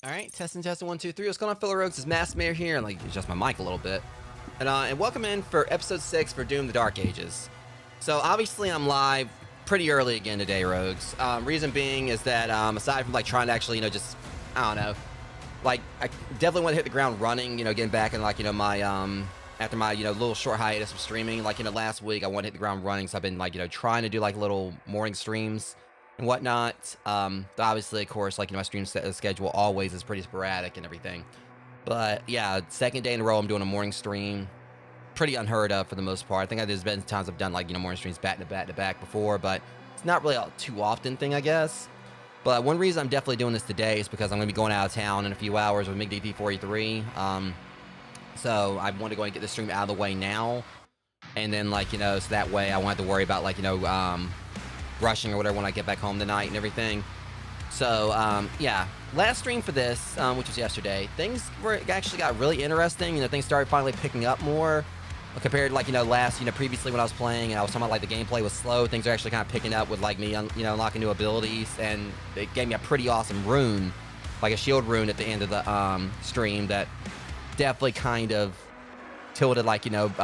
Alright, testing, 1, 2, 3. What's going on, fellow rogues? It's Master here, and adjust my mic a little bit. And welcome in for episode 6 for Doom: The Dark Ages. So obviously I'm live pretty early again today, rogues. Reason being is that aside from trying to actually, just, I don't know, I definitely want to hit the ground running, getting back in my after my little short hiatus of streaming. Last week I want to hit the ground running, so I've been trying to do little morning streams and whatnot. Obviously, of course, my stream schedule always is pretty sporadic and everything. But yeah, second day in a row I'm doing a morning stream. Pretty unheard of for the most part. I think there's been times I've done morning streams back to back before, but it's not really a too often thing, I guess. But one reason I'm definitely doing this today is because I'm going to be going out of town in a few hours with MiGDT 483. So I want to go and get the stream out of the way now, and then so that way I won't have to worry about rushing or whatever when I get back home tonight and everything. So yeah, last stream for this, which was yesterday, things actually got really interesting. Things started finally picking up more compared to previously when I was playing and I was talking about the gameplay was slow. Things are actually kind of picking up with me unlocking new abilities, and it gave me a pretty awesome rune, a shield rune at the end of the stream that definitely kind of tilted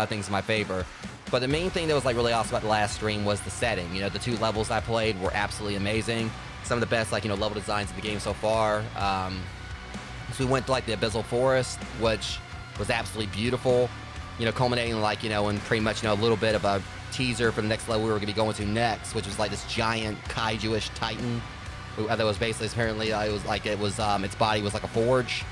things in my favor. But the main thing that was really awesome about the last stream was the setting. The 2 levels I played were absolutely amazing. Some of the best level designs in the game so far. So we went to the Abyssal Forest, which was absolutely beautiful. Culminating in pretty much a little bit of a teaser for the next level we were going to be going to next, which was this giant kaiju-ish titan. That was basically apparently its body was like a forge.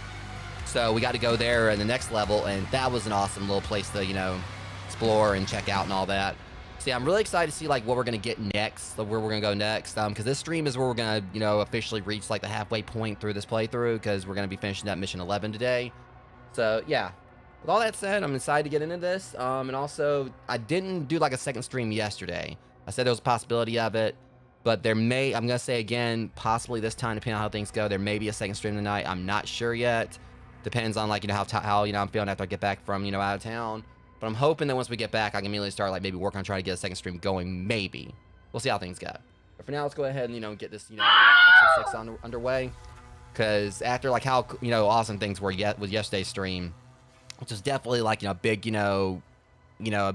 So we got to go there in the next level, and that was an awesome little place to explore and check out and all that. So yeah, I'm really excited to see what we're gonna get next, where we're gonna go next. Because this stream is where we're gonna officially reach the halfway point through this playthrough, because we're gonna be finishing up mission 11 today. So yeah, with all that said, I'm excited to get into this. And also I didn't do a second stream yesterday. I said there was a possibility of it, but I'm gonna say again, possibly this time, depending on how things go, there may be a second stream tonight. I'm not sure yet. Depends on how I'm feeling after I get back from out of town. But I'm hoping that once we get back, I can immediately start maybe work on trying to get a second stream going. Maybe we'll see how things go. But for now, let's go ahead and, get this, episode 6 underway. Because after, like, how, awesome things were with yesterday's stream, which is definitely, like, big, a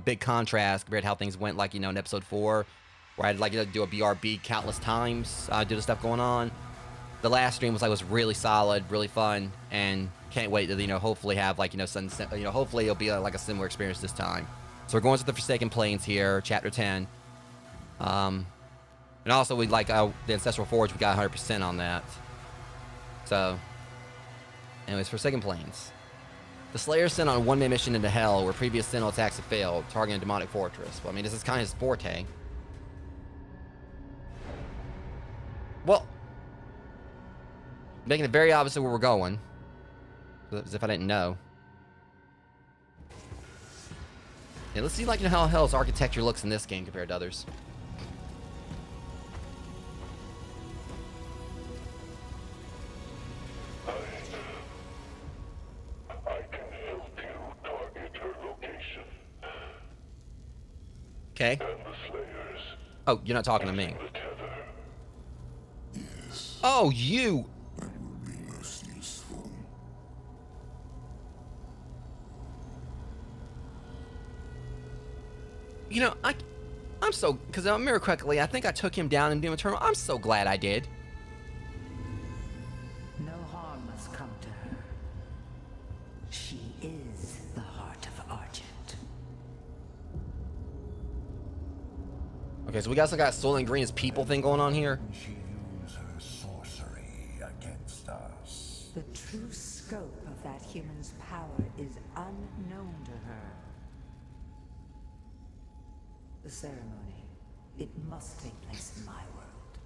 big contrast compared to how things went, like, in episode 4, where I had, like, do a BRB countless times, do the stuff going on. The last stream was really solid, really fun, and can't wait to, hopefully have, like, hopefully it'll be, like, a similar experience this time. So we're going to the Forsaken Plains here, Chapter 10. And also, we like the Ancestral Forge, we got 100% on that. So, anyways, Forsaken Plains. The Slayer sent on a one-man mission into Hell, where previous Sentinel attacks have failed, targeting a demonic fortress. Well, I mean, this is kind of his forte. Well, making it very obvious where we're going. As if I didn't know. Yeah, let's see, like, how Hell's architecture looks in this game compared to others. Okay. Oh, you're not talking to me. Yes. Oh, you! That will be most useful. I'm so, because I remember correctly, I think I took him down in Doom Eternal. I'm so glad I did. No harm must come to her. She is the heart of Argent. Okay, so we also got Soylent Green as people thing going on here. She used her sorcery against us. The true scope of that human's power is unknown to her. The ceremony, it must take place in my world.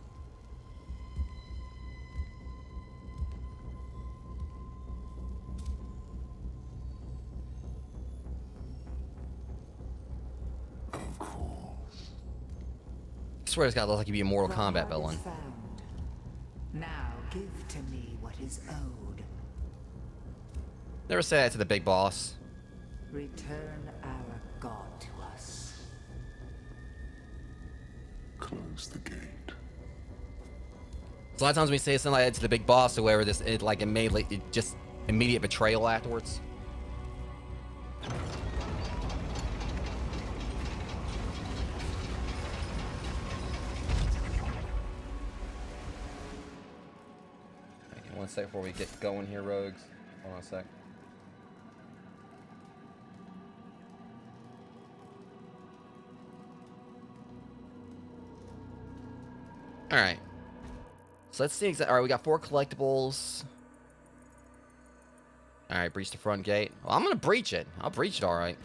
Of course. I swear this guy looks like he'd be a Mortal The Kombat heart is villain. found. Now give to me what is owed. Never say that to the big boss. Return our God to us. Close the gate. So a lot of times when we say something like that to the big boss or whatever, just immediate betrayal afterwards. Okay, 1 sec before we get going here, rogues. Hold on a sec. Alright. So let's see exactly. Alright, we got 4 collectibles. Alright, breach the front gate. Well, I'm gonna breach it. I'll breach it, alright.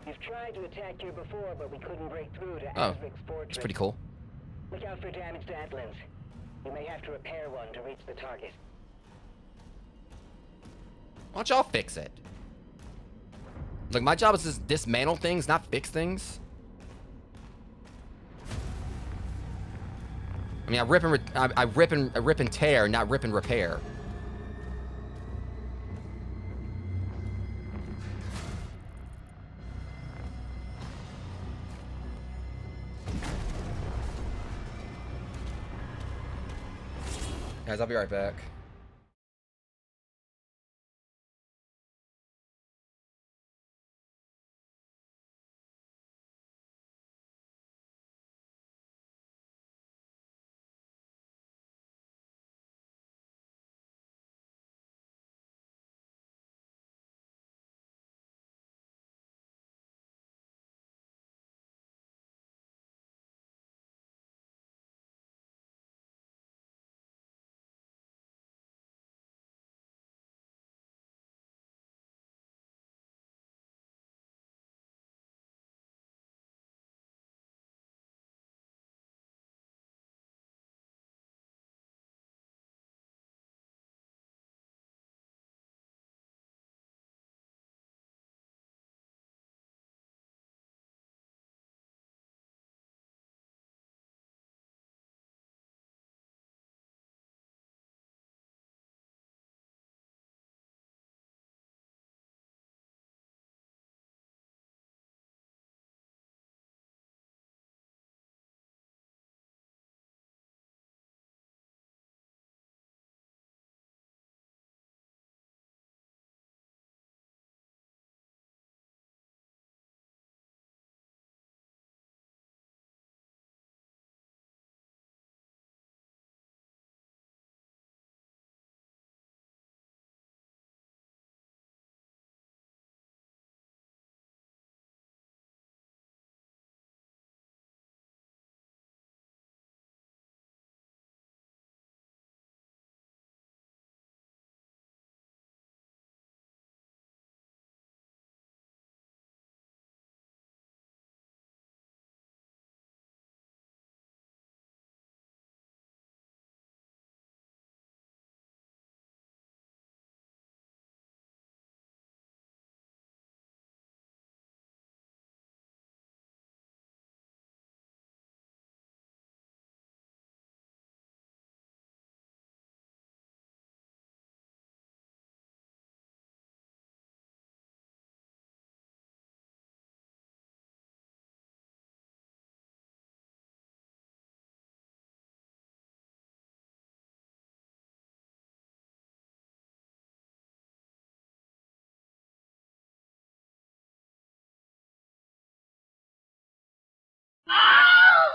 We've tried to attack here before, but we couldn't break through to Oh, Asric's fortress. it's pretty cool. Look out for damaged Atlas. You may have to repair one to reach the target. Why don't y'all fix it? Look, my job is to dismantle things, not fix things. I mean, I rip and tear, not rip and repair. Guys, I'll be right back.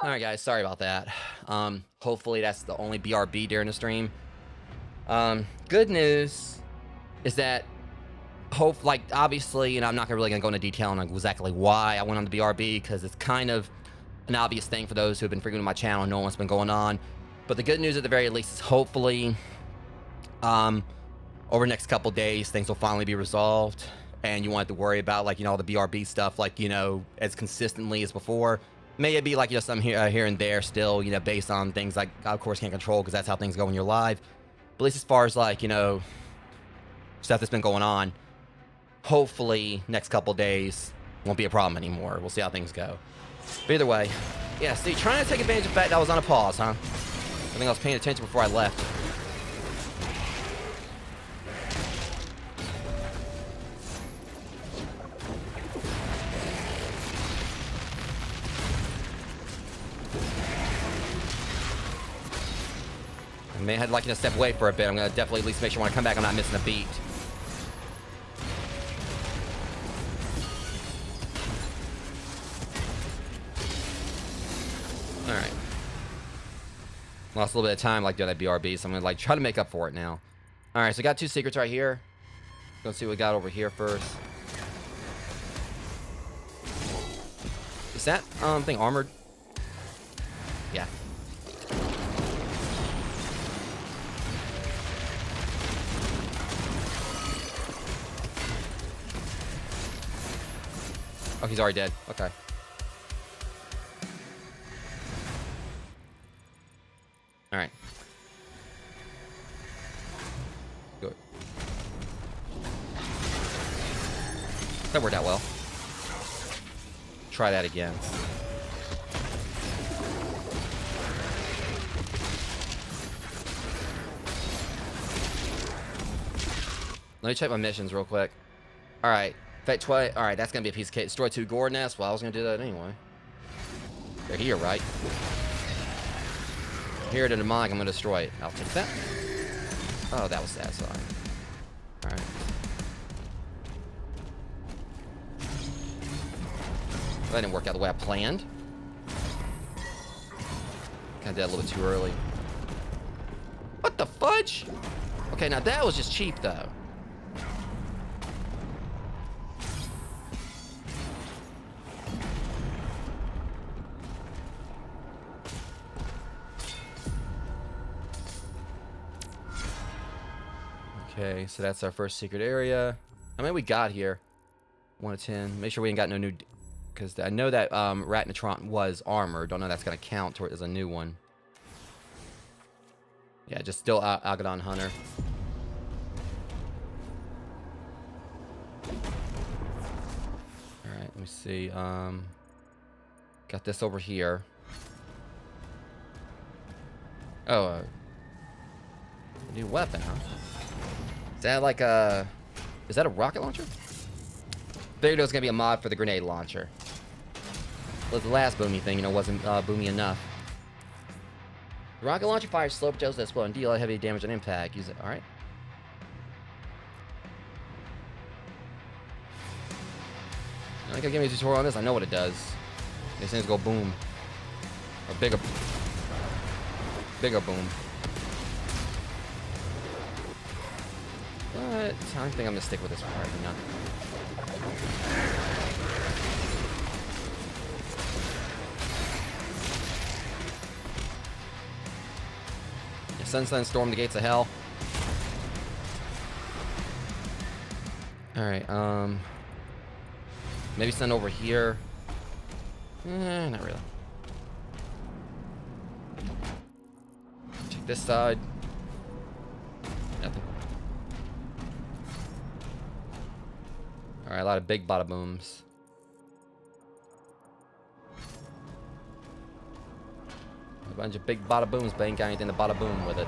Alright guys, sorry about that. Hopefully that's the only BRB during the stream. Good news is that obviously, and I'm not really gonna go into detail on exactly why I went on the BRB, because it's kind of an obvious thing for those who have been frequenting my channel and know what's been going on. But the good news at the very least is hopefully, over the next couple days, things will finally be resolved, and you won't have to worry about, like, you know, all the BRB stuff, like, you know, as consistently as before. May it be like, you know, some here and there still, you know, based on things like I of course can't control, because that's how things go when you're live. But at least as far as, like, you know, stuff that's been going on, hopefully next couple days won't be a problem anymore. We'll see how things go. But either way, yeah, see, trying to take advantage of the fact that I was on a pause, huh? I think I was paying attention before I left. I may have, like, to step away for a bit. I'm gonna definitely at least make sure when I come back I'm not missing a beat. Alright. Lost a little bit of time, like, doing that BRB, so I'm gonna, like, try to make up for it now. Alright, so I got 2 secrets right here. Let's see what we got over here first. Is that, thing armored? Yeah. Oh, he's already dead. Okay. Alright. Good. That worked out well. Try that again. Let me check my missions real quick. Alright. Fate 20. Alright, that's gonna be a piece of cake. Destroy 2 gore nests. Well, I was gonna do that anyway. They're here, right? Here to the demonic, I'm gonna destroy it. I'll take that. Oh, that was satisfying. Alright. That didn't work out the way I planned. Kinda did a little bit too early. What the fudge? Okay, now that was just cheap, though. Okay, so that's our first secret area. How many we got here? 1 of 10. Make sure we ain't got no new... Because I know that Ratnatron was armored. Don't know if that's going to count toward as a new one. Yeah, just still Algadon Hunter. Alright, let me see. Got this over here. Oh, a new weapon, huh? Is that like a... Is that a rocket launcher? Figured it was going to be a mod for the grenade launcher. Well, the last boomy thing, you know, wasn't boomy enough. The rocket launcher fires slow projectiles that explode and deal heavy damage on impact. Use it. Alright. I think I'll give me a tutorial on this. I know what it does. These things go boom. Or bigger. Bigger boom. But I think I'm gonna stick with this one right now. Yeah, Sunstone storm the gates of hell. Alright, maybe send over here. Not really. Check this side. Nothing. Alright, a lot of big bada booms. A bunch of big bada booms, but ain't got anything to bada boom with it.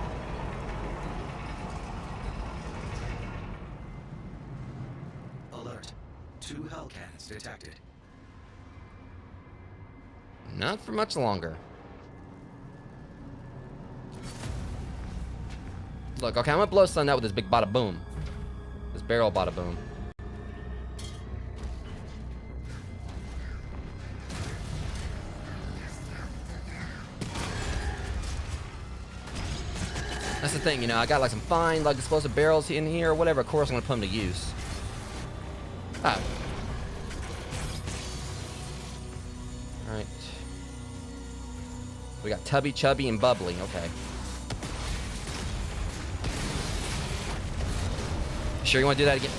Alert. 2 hell cannons detected. Not for much longer. Look, okay, I'm gonna blow sun out with this big bada boom. This barrel bada boom. That's the thing, you know, I got like some fine, like explosive barrels in here or whatever. Of course, I'm gonna put them to use. Oh. Alright. We got Tubby, Chubby, and Bubbly. Okay. Sure you want to do that again?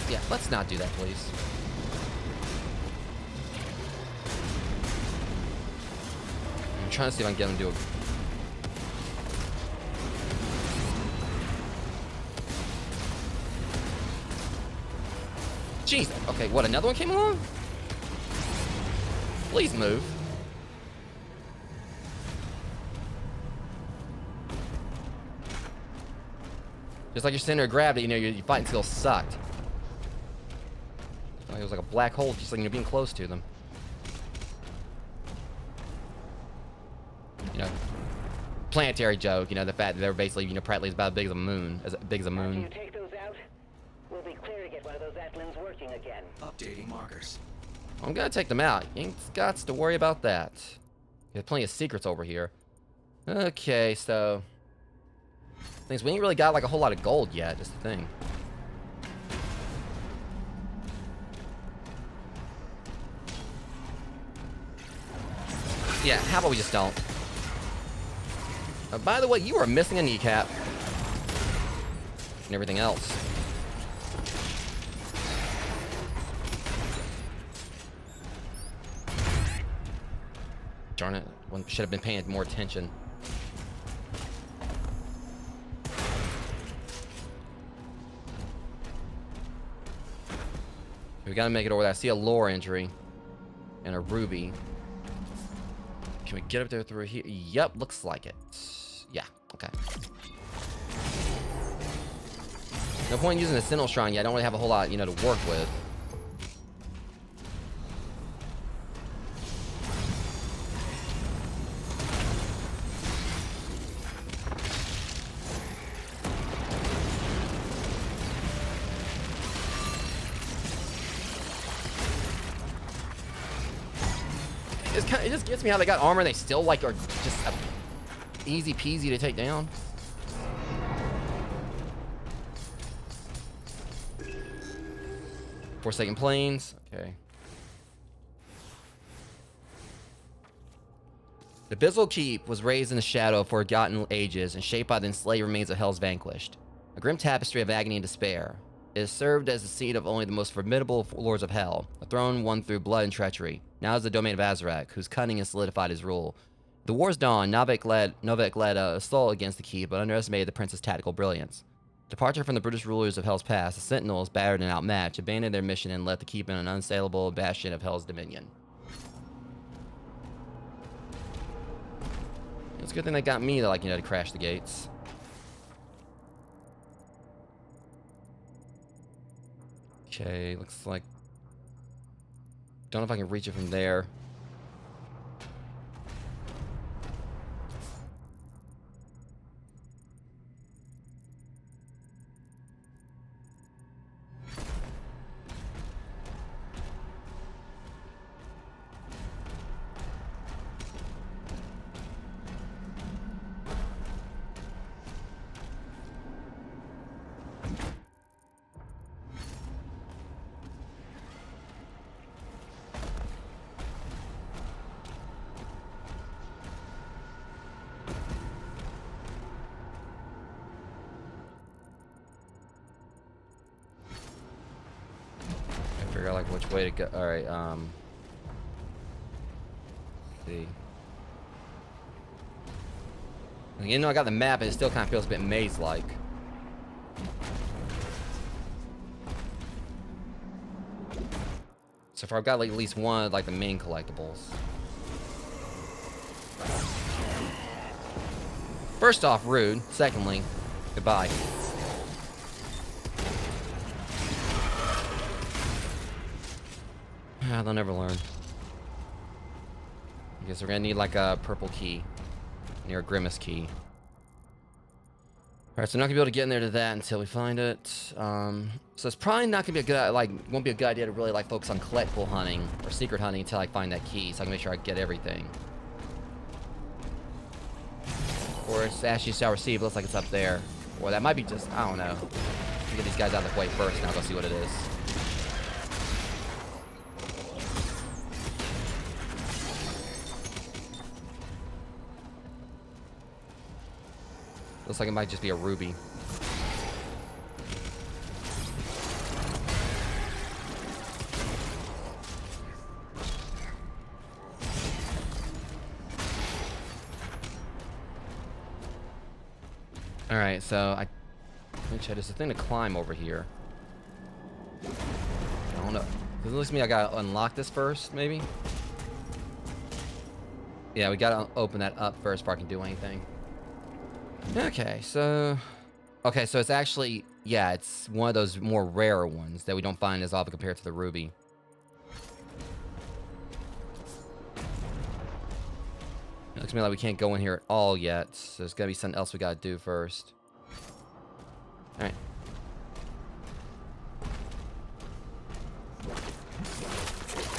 Yeah, let's not do that, please. I'm trying to see if I can get him to do it. Jeez. Okay, what, another one came along? Please move. Just like your center of gravity, you know, your fighting skills sucked. Like it was like a black hole, just like you're being close to them. You know, planetary joke. You know, the fact that they're basically, you know, practically about as big as a moon, as big as a moon. After you take those out, we'll be clear to get one of those Atlins working again. Updating markers. I'm gonna take them out. You ain't got to worry about that. There's plenty of secrets over here. Okay, so things we ain't really got like a whole lot of gold yet. Just the thing. Yeah, how about we just don't? By the way, you are missing a kneecap and everything else. Darn it, one should have been paying more attention. We gotta make it over there. I see a lore injury and a ruby. Can we get up there through here? Yep, looks like it. Yeah, okay. No point in using the Sentinel Shrine yet. I don't really have a whole lot, you know, to work with. It just gets me how they got armor and they still like are just easy peasy to take down. Forsaken Plains. Okay. The Abyssal Keep was raised in the shadow of forgotten ages and shaped by the enslaved remains of Hell's vanquished. A grim tapestry of agony and despair. It has served as the seat of only the most formidable lords of Hell, a throne won through blood and treachery. Now is the domain of Azarak, whose cunning has solidified his rule. The war's dawn, Novik led an assault against the keep, but underestimated the prince's tactical brilliance. Departure from the British rulers of Hell's past, the Sentinels, battered and outmatched, abandoned their mission and left the keep in an unassailable bastion of Hell's dominion. It's a good thing they got me to, like, you know, to crash the gates. Okay, looks like... Don't know if I can reach it from there. Figure out like which way to go. All right, see. You know, I got the map, and it still kind of feels a bit maze-like. So far, I've got like at least one of like the main collectibles. First off, rude. Secondly, goodbye. They'll never learn. I guess we're gonna need like a purple key. Near a Grimace key. Alright, so I'm not gonna be able to get in there to that until we find it. So it's probably not gonna be a good, like, won't be a good idea to really like focus on collectible hunting or secret hunting until I find that key, so I can make sure I get everything. Or it's actually shall receive. Looks like it's up there. Or that might be just, I don't know. Get these guys out of the way first, and I'll go see what it is. Looks like it might just be a ruby. Alright, so let me check. There's a thing to climb over here. I don't know. Because it looks to me I gotta unlock this first, maybe? Yeah, we gotta open that up first before I can do anything. Okay, so... Okay, so it's actually... Yeah, it's one of those more rare ones that we don't find as often compared to the ruby. It looks to me like we can't go in here at all yet, so there's gotta be something else we gotta do first. Alright.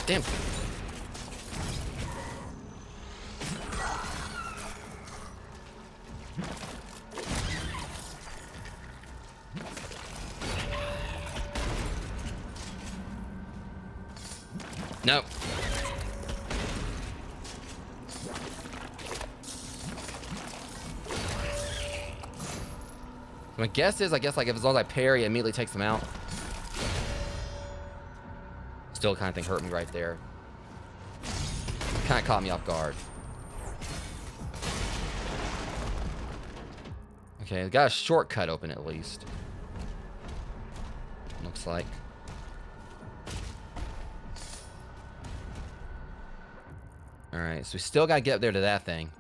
Damn. No. My guess is, like if as long as I parry, it immediately takes them out. Still kind of thing hurt me right there. Kind of caught me off guard. Okay, we got a shortcut open at least. Looks like. Alright, so we still gotta get up there to that thing.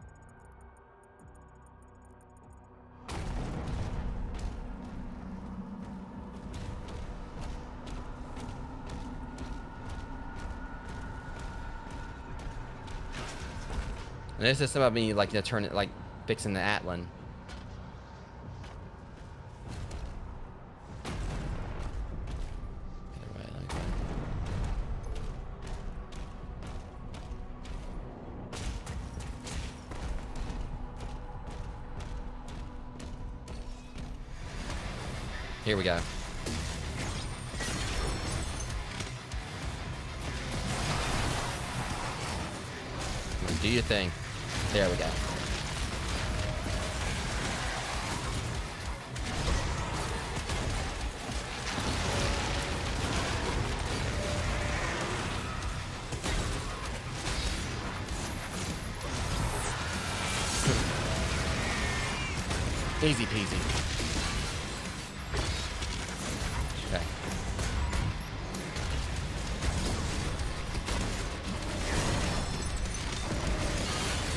And this is some of me, like, turn it, like, fixing the Atlan. Here we go. Do your thing. There we go. Easy peasy. Okay.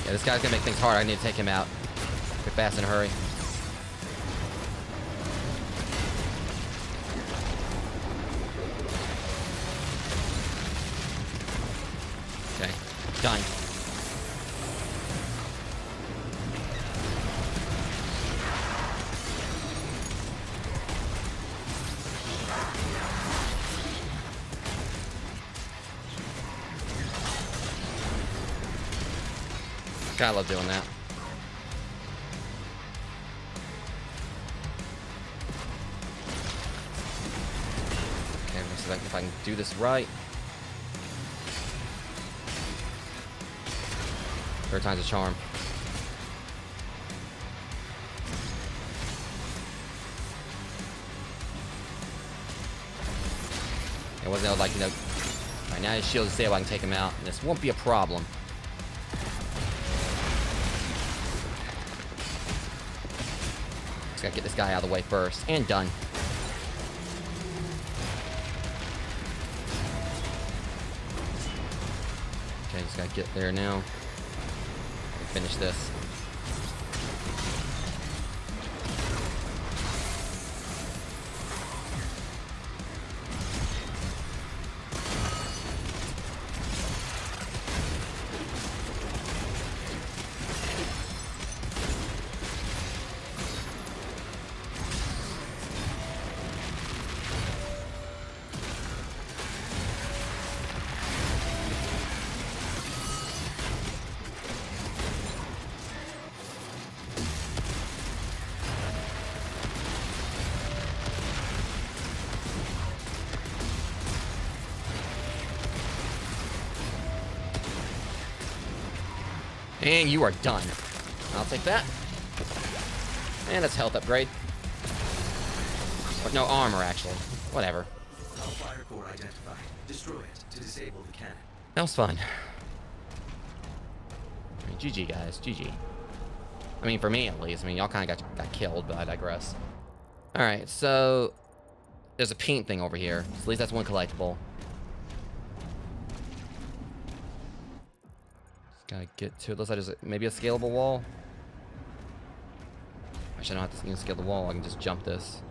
Yeah, this guy's gonna make things hard. I need to take him out. Quick, fast, in a hurry. Okay, done. God, I love doing that. Okay, let's see if I can do this right. Third time's a charm. It wasn't like, you know, right now his shield is stable, I can take him out, and this won't be a problem. Just gotta get this guy out of the way first, and done. Okay, just gotta get there now. Finish this. And you are done. I'll take that. And that's health upgrade. Or, no, armor, actually. Whatever. Hellfire core identified. Destroy it to disable the cannon. That was fun. GG, guys. GG. I mean, for me, at least. I mean, y'all kind of got killed, but I digress. Alright, so... There's a paint thing over here. So at least that's one collectible. Just gotta get to it. Looks like there's maybe a scalable wall. Actually, I don't have to scale the wall. I can just jump this.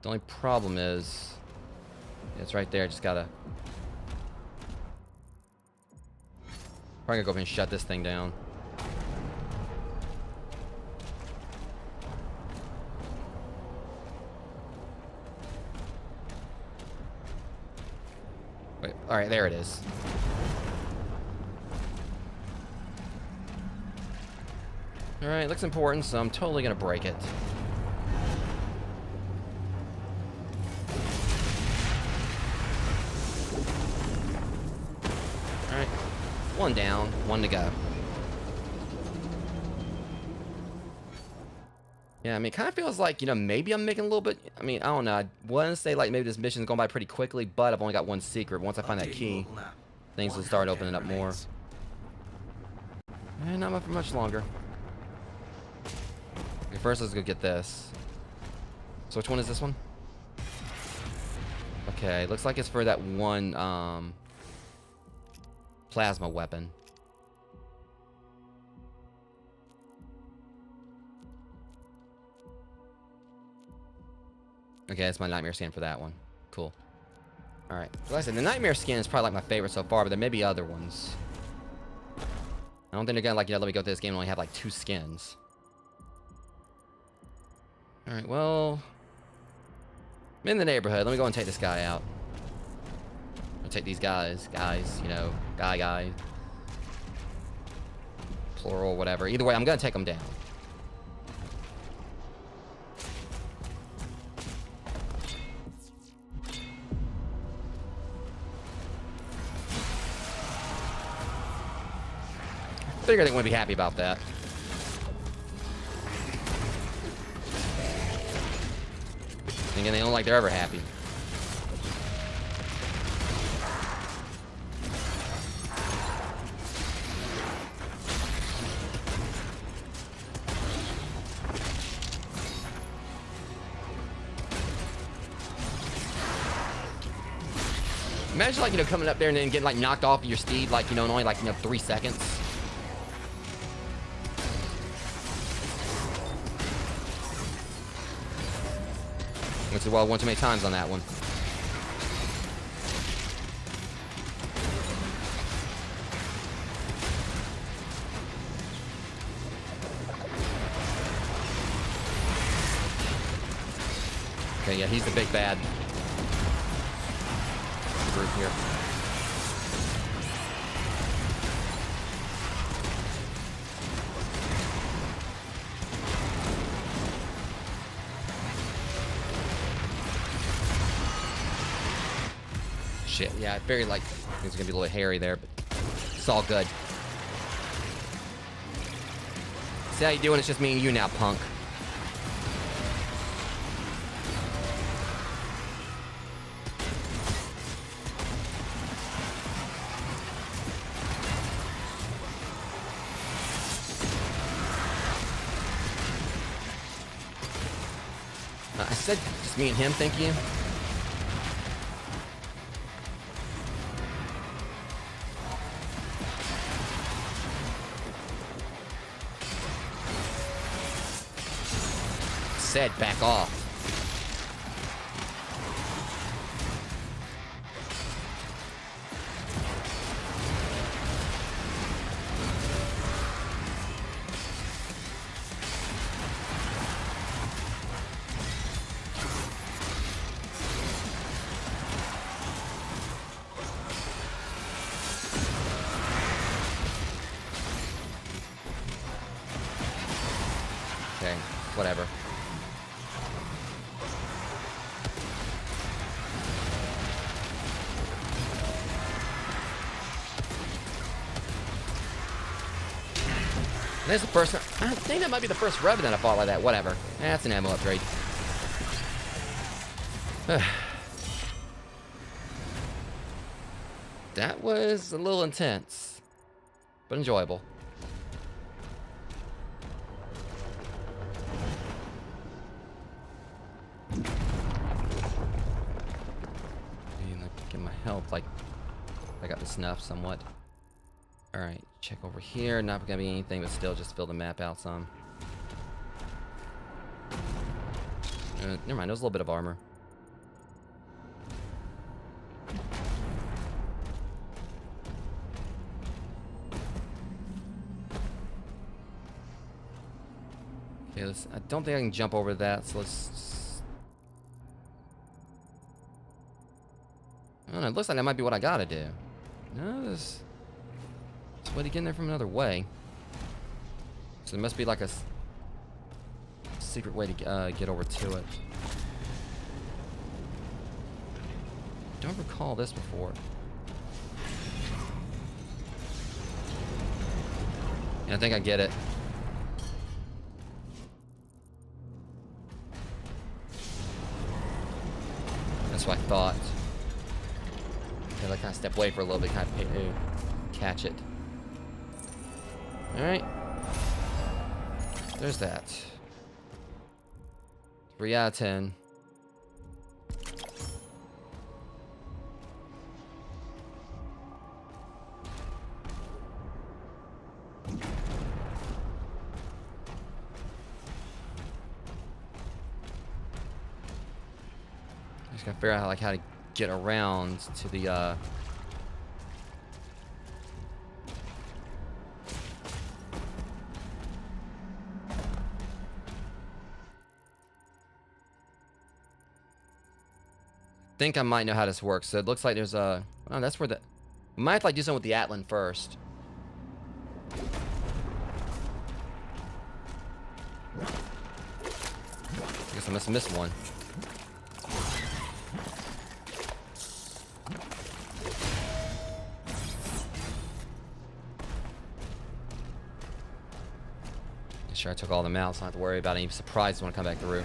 The only problem is... It's right there. Just gotta... Probably gonna go over and shut this thing down. Wait, alright, there it is. Alright, looks important, so I'm totally gonna break it. Alright. One down, one to go. Yeah, I mean, it kind of feels like, you know, maybe I'm making a little bit... I mean, I don't know. I want to say, like, maybe this mission's going by pretty quickly, but I've only got one secret. Once I find that key, things will start opening up more. And not for much longer. Okay, first let's go get this. So which one is this one? Okay, looks like it's for that one, plasma weapon. Okay, that's my nightmare skin for that one. Cool. Alright. Like I said, the nightmare skin is probably like my favorite so far, but there may be other ones. I don't think they're gonna, like, you know, let me go through this game and only have like 2 skins. Alright, well... I'm in the neighborhood. Let me go and take this guy out. I'll take these guys, you know, guy. Plural, whatever. Either way, I'm gonna take them down. Figure they wouldn't be happy about that. And again, they don't like they're ever happy. Imagine, like, you know, coming up there and then getting, like, knocked off of your speed, like, you know, in only, like, you know, 3 seconds. Went too well, one too many times on that one. Okay, yeah, he's the big bad group here. Shit, yeah, I figured, like, things are gonna be a little hairy there, but it's all good. See how you doing? It's just me and you now, punk. I said just me and him, thank you. Said back off. Okay, whatever. There's the first. I think that might be the first Revenant I fought like that. Whatever. That's an ammo upgrade. That was a little intense, but enjoyable. Get my health, like I got the snuff somewhat. All right, check over here. Not gonna be anything, but still just fill the map out some. Never mind, there's a little bit of armor. Okay, I don't think I can jump over that, so let's... I don't know, it looks like that might be what I gotta do. No, there's a way to get in there from another way. So there must be like a secret way to get over to it. Don't recall this before. Yeah, I think I get it. That's what I thought. Okay, I kind of step away for a little bit, kind of catch it. Alright. There's that. 3 out of 10. Just gotta figure out how to get around to the think I might know how this works. So it looks like there's a... Oh, that's where the... We might have to do something with the Atlan first. I guess I must have missed one. Make sure I took all them out, so I don't have to worry about any surprises when I come back through.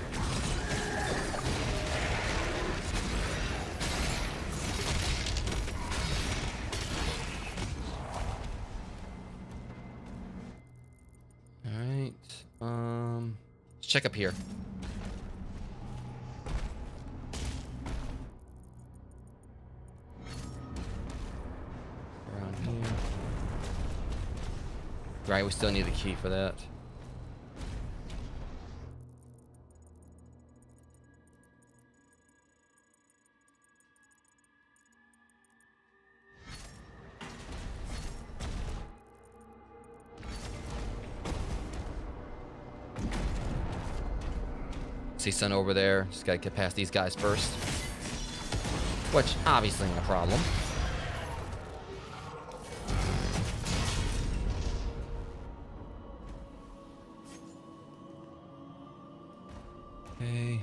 Check up here. Around here. Right, we still need the key for that. See Sun over there. Just gotta get past these guys first. Which, obviously, ain't a problem. Okay.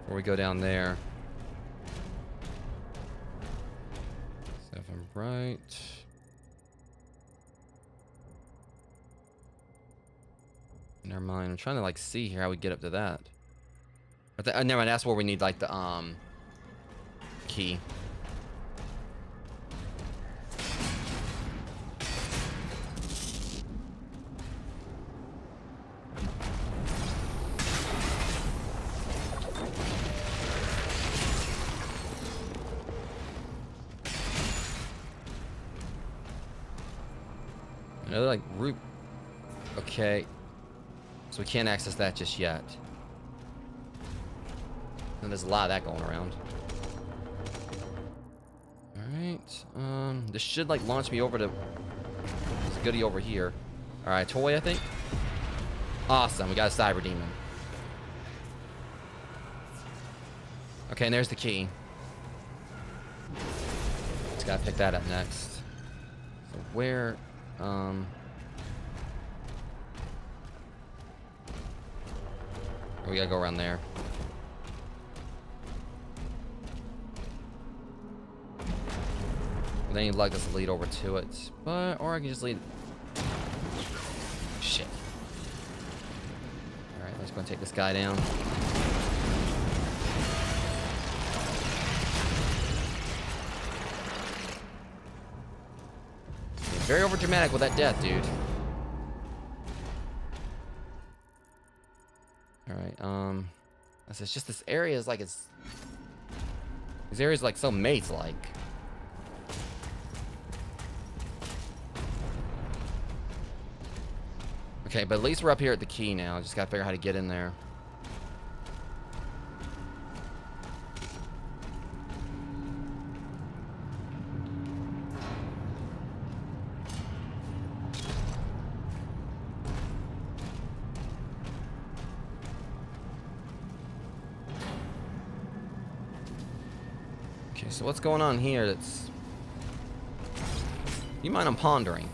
Before we go down there. Right. Never mind. I'm trying to like see here how we get up to that. But never mind. That's where we need like the key. Another like root. Okay. So we can't access that just yet. And there's a lot of that going around. Alright. This should like launch me over to this goodie over here. Alright, toy I think. Awesome, we got a cyber demon. Okay, and there's the key. Just gotta pick that up next. So where we gotta go around there. With any luck, this will lead over to it. But, or I can just lead... Shit. Alright, let's go and take this guy down. Very overdramatic with that death, dude. Alright, it's just this area is like it's... This area is like so maze-like. Okay, but at least we're up here at the key now. Just gotta figure out how to get in there. Okay, so what's going on here that's... You mind I'm pondering?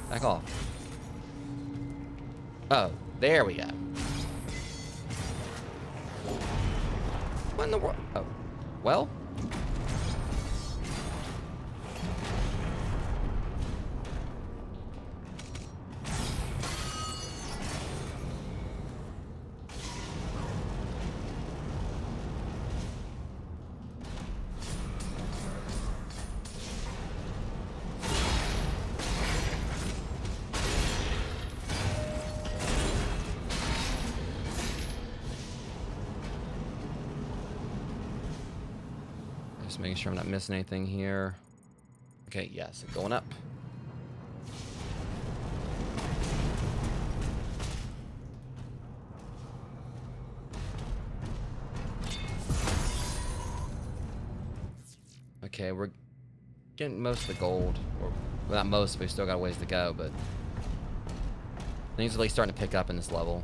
Back off. Oh, there we go. What in the world? Oh, well? Just making sure I'm not missing anything here. Okay, yes, going up. Okay, we're getting most of the gold. Or, well, not most, but we still got a ways to go, but things are at least starting to pick up in this level.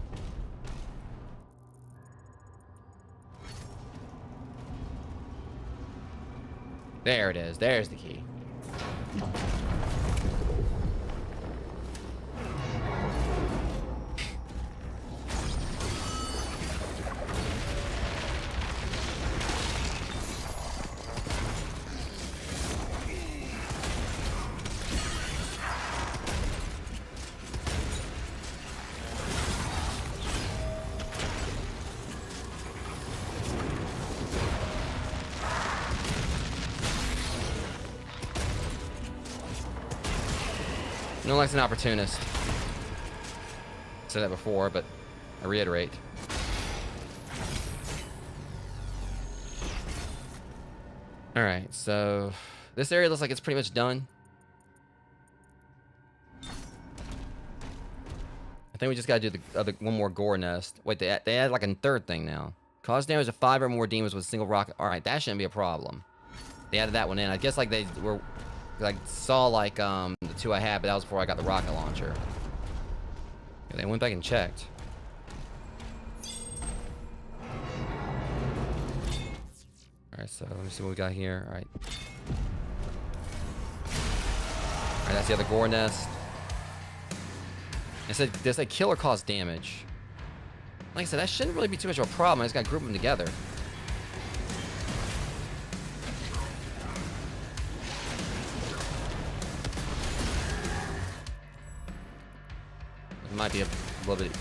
There it is. There's the key. No one's an opportunist. I said that before, but I reiterate. Alright, so this area looks like it's pretty much done. I think we just gotta do the other one more gore nest. Wait, they add like a third thing now. Cause damage to 5 or more demons with a single rocket. Alright, that shouldn't be a problem. They added that one in. I guess like they were... I saw like the 2 I had, but that was before I got the rocket launcher. Yeah, they went back and checked. Alright, so let me see what we got here. Alright. Alright, that's the other gore nest. It said, does a kill or cause damage? Like I said, that shouldn't really be too much of a problem. I just gotta group them together. Might be a little bit.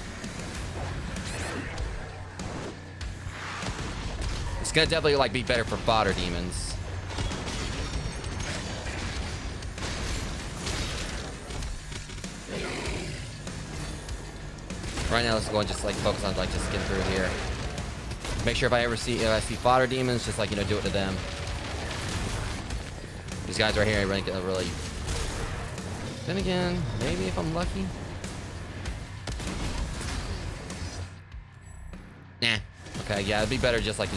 It's gonna definitely like be better for fodder demons. Right now, let's go and just like focus on like just get through here. Make sure if I see fodder demons, just like do it to them. These guys right here, I really. Then again, maybe if I'm lucky. Nah. Okay, yeah, it'd be better just like,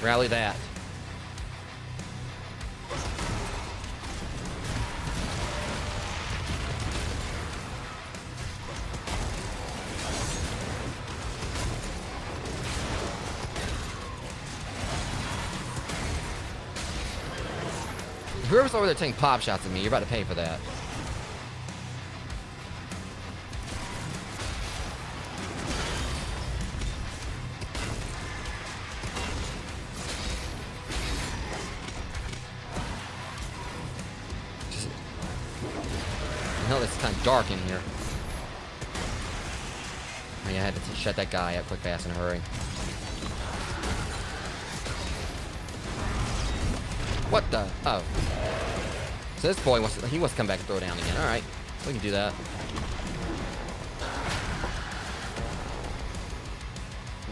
rally that. Whoever's over there taking pop shots at me, you're about to pay for that. hell, it's kind of dark in here. Oh, yeah, I had to shut that guy up quick, fast, in a hurry. What the? Oh. So this boy wants to come back and throw down again. Alright. We can do that.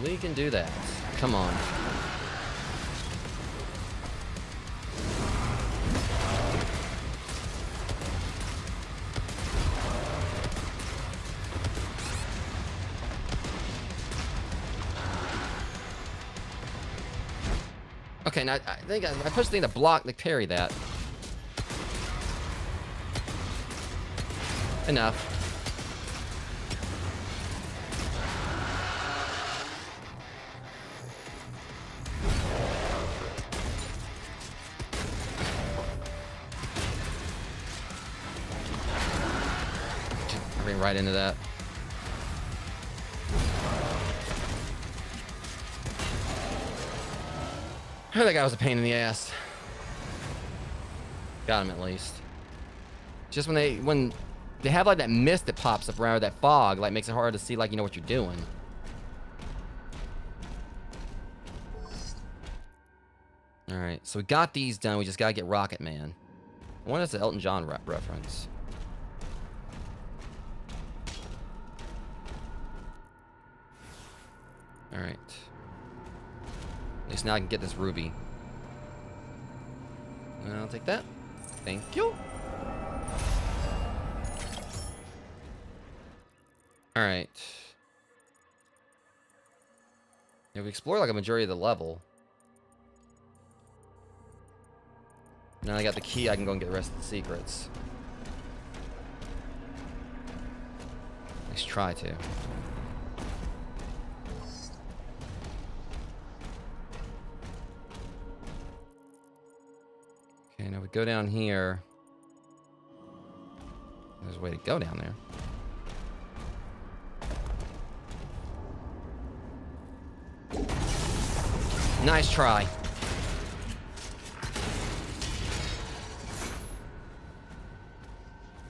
We can do that. Come on. Okay, now I think I pushed the thing to block to parry that. Enough. I ran right into that. I that guy was a pain in the ass. Got him at least. Just when they have like that mist that pops up around, that fog, like makes it hard to see, like, you know what you're doing. All right, so we got these done. We just gotta get Rocket Man. I wonder if that's an Elton John reference. All right. At least now I can get this ruby. And I'll take that. Thank you. Alright. Yeah, we explored like a majority of the level. Now I got the key, I can go and get the rest of the secrets. Let's try to. Okay, now we go down here. There's a way to go down there. Nice try.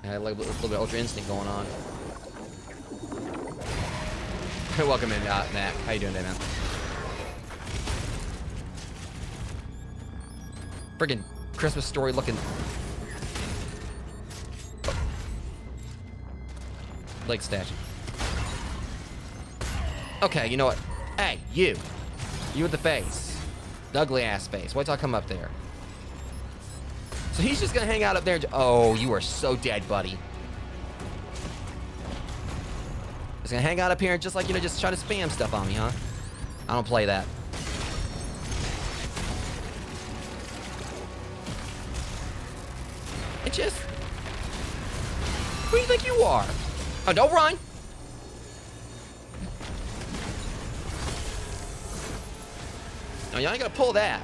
I had like a little bit of Ultra Instinct going on. Welcome in, Matt. How you doing today, man? Friggin' Christmas story looking. Leg statue. Okay, you know what? Hey, you. You with the face. The ugly ass face. Wait till I come up there. So he's just gonna hang out up there and oh, you are so dead, buddy. He's gonna hang out up here and just like, you know, just try to spam stuff on me, huh? I don't play that. It just... Who do you think you are? Oh, don't run! No, you ain't gotta pull that.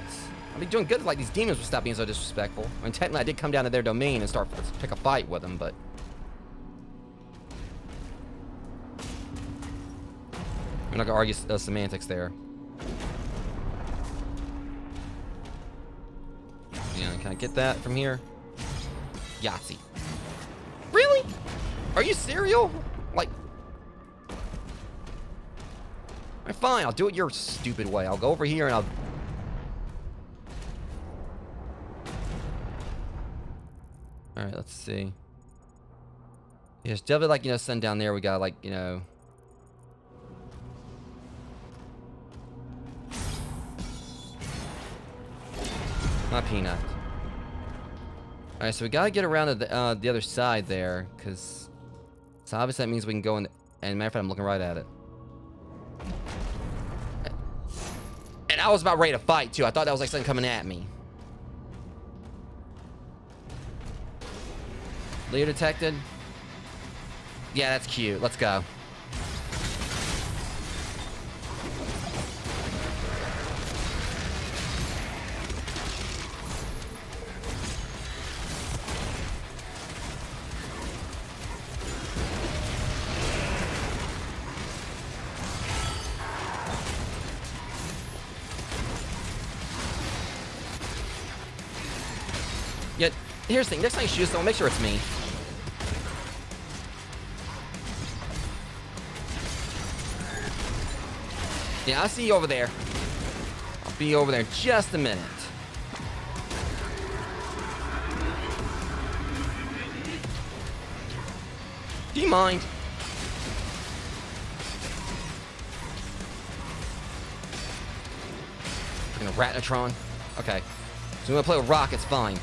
I'd be doing good if like these demons would stop being so disrespectful. I mean, technically I did come down to their domain and start pick a fight with them, but... I'm not gonna argue semantics there. Yeah, can I get that from here? Yahtzee. Really? Are you serial? Like... Alright, fine, I'll do it your stupid way. I'll go over here and I'll... Alright, let's see. Yeah, it's definitely like, you know, send down there. We got like, you know... Not peanut. Alright, so we gotta get around to the other side there, because... So obviously that means we can go in... And matter of fact, I'm looking right at it. And I was about ready to fight, too. I thought that was like something coming at me. Leader detected. Yeah, that's cute. Let's go. Yet, here's the thing. Next time you shoot someone, make sure it's me. Yeah, I see you over there. I'll be over there in just a minute. Do you mind? Freaking Ratnatron. Okay. So we're gonna play with rockets, fine.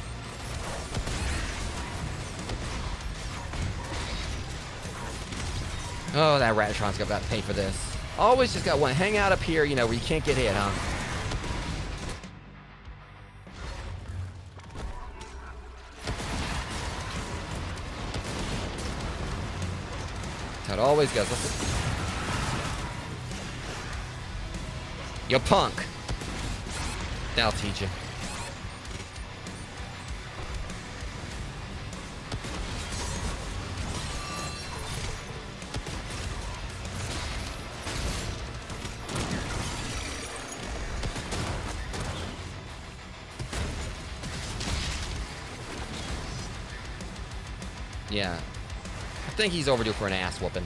Oh, that Ratnatron's got to pay for this. Always just got one. Hang out up here, you know, where you can't get hit, huh? That's how it always goes. You punk. That'll teach you. Yeah. I think he's overdue for an ass whooping.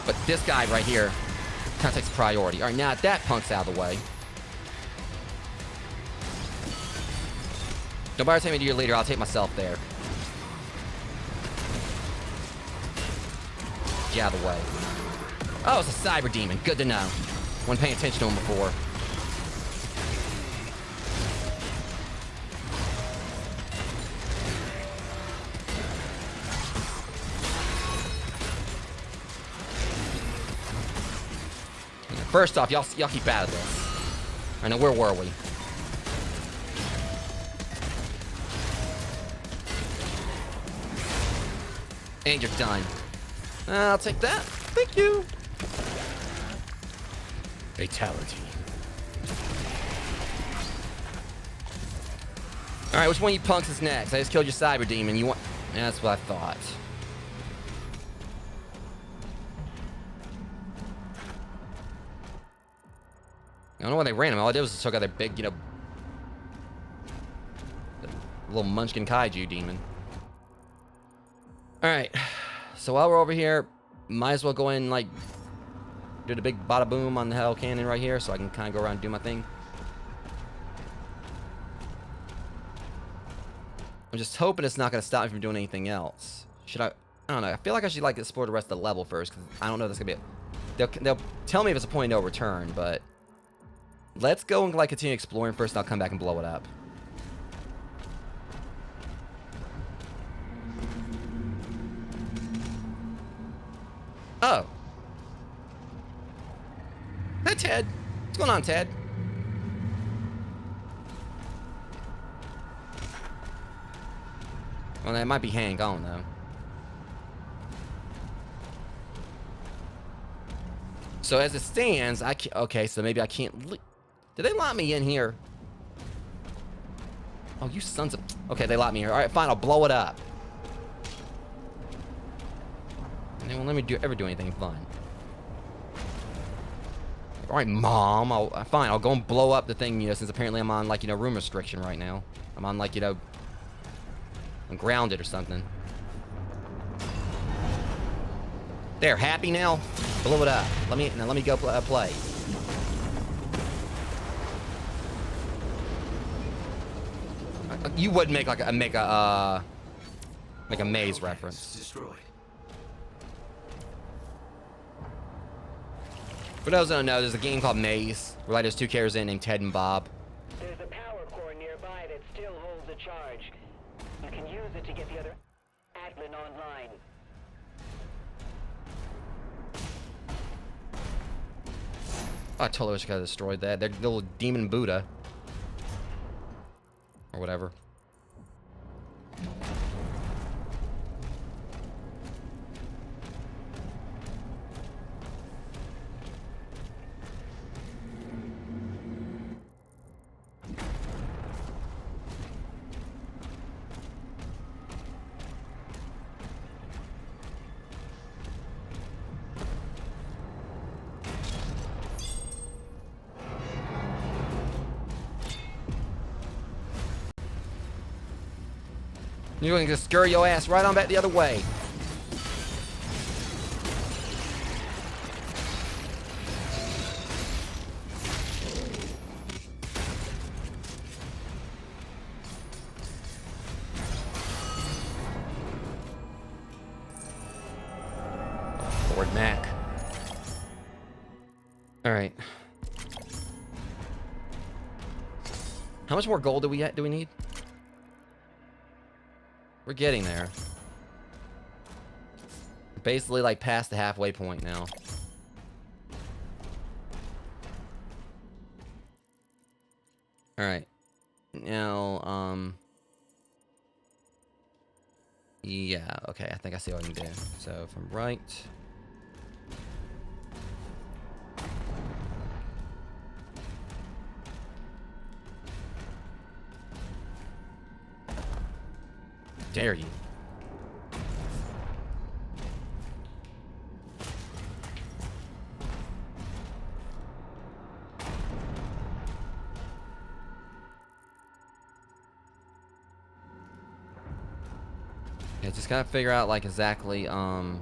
But this guy right here kind of takes priority. All right, now that punk's out of the way. Nobody take me to your leader. I'll take myself there. Get out of the way. Oh, it's a cyber demon. Good to know. Wasn't paying attention to him before. First off, y'all keep out of this. I know, where were we? And you're done. I'll take that. Thank you. Fatality. Alright, which one of you punks is next? I just killed your cyber demon. You want... That's what I thought. I don't know why they ran him. All I did was just took out their big, you know... little munchkin kaiju demon. Alright. So while we're over here, might as well go in, like... do the big bada boom on the hell cannon right here so I can kind of go around and do my thing. I'm just hoping it's not going to stop me from doing anything else. Should I don't know. I feel like I should like explore the rest of the level first because I don't know if that's going to be they'll tell me if it's a point of no return, but let's go and like continue exploring first and I'll come back and blow it up. Oh. Hey, Ted. What's going on, Ted? Well, that might be Hank. I don't know. So as it stands, I can't... Okay, so maybe I can't... Did they lock me in here? Oh, you sons of... Okay, they locked me here. All right, fine. I'll blow it up. And they won't let me ever do anything fun. All right, Mom. Fine, I'll go and blow up the thing, you know, since apparently I'm on, like, you know, room restriction right now. I'm on, like, you know... I'm grounded or something. There, happy now? Blow it up. Let me go play. You would make like a maze reference. Destroyed. For those who don't know, there's a game called Maze where like there's two characters in named Ted and Bob. There's a power core nearby that still holds a charge. You can use it to get the other Atlan online. Oh, I totally wish I could have destroyed that. They're little demon Buddha. Or whatever. You're going to scurry your ass right on back the other way. Word Mac. Alright. How much more gold do we need? We're getting there. We're basically like past the halfway point now. Alright. Now, yeah, okay, I think I see what I can do. So, from right... Dare you? Yeah, just gotta figure out like exactly again,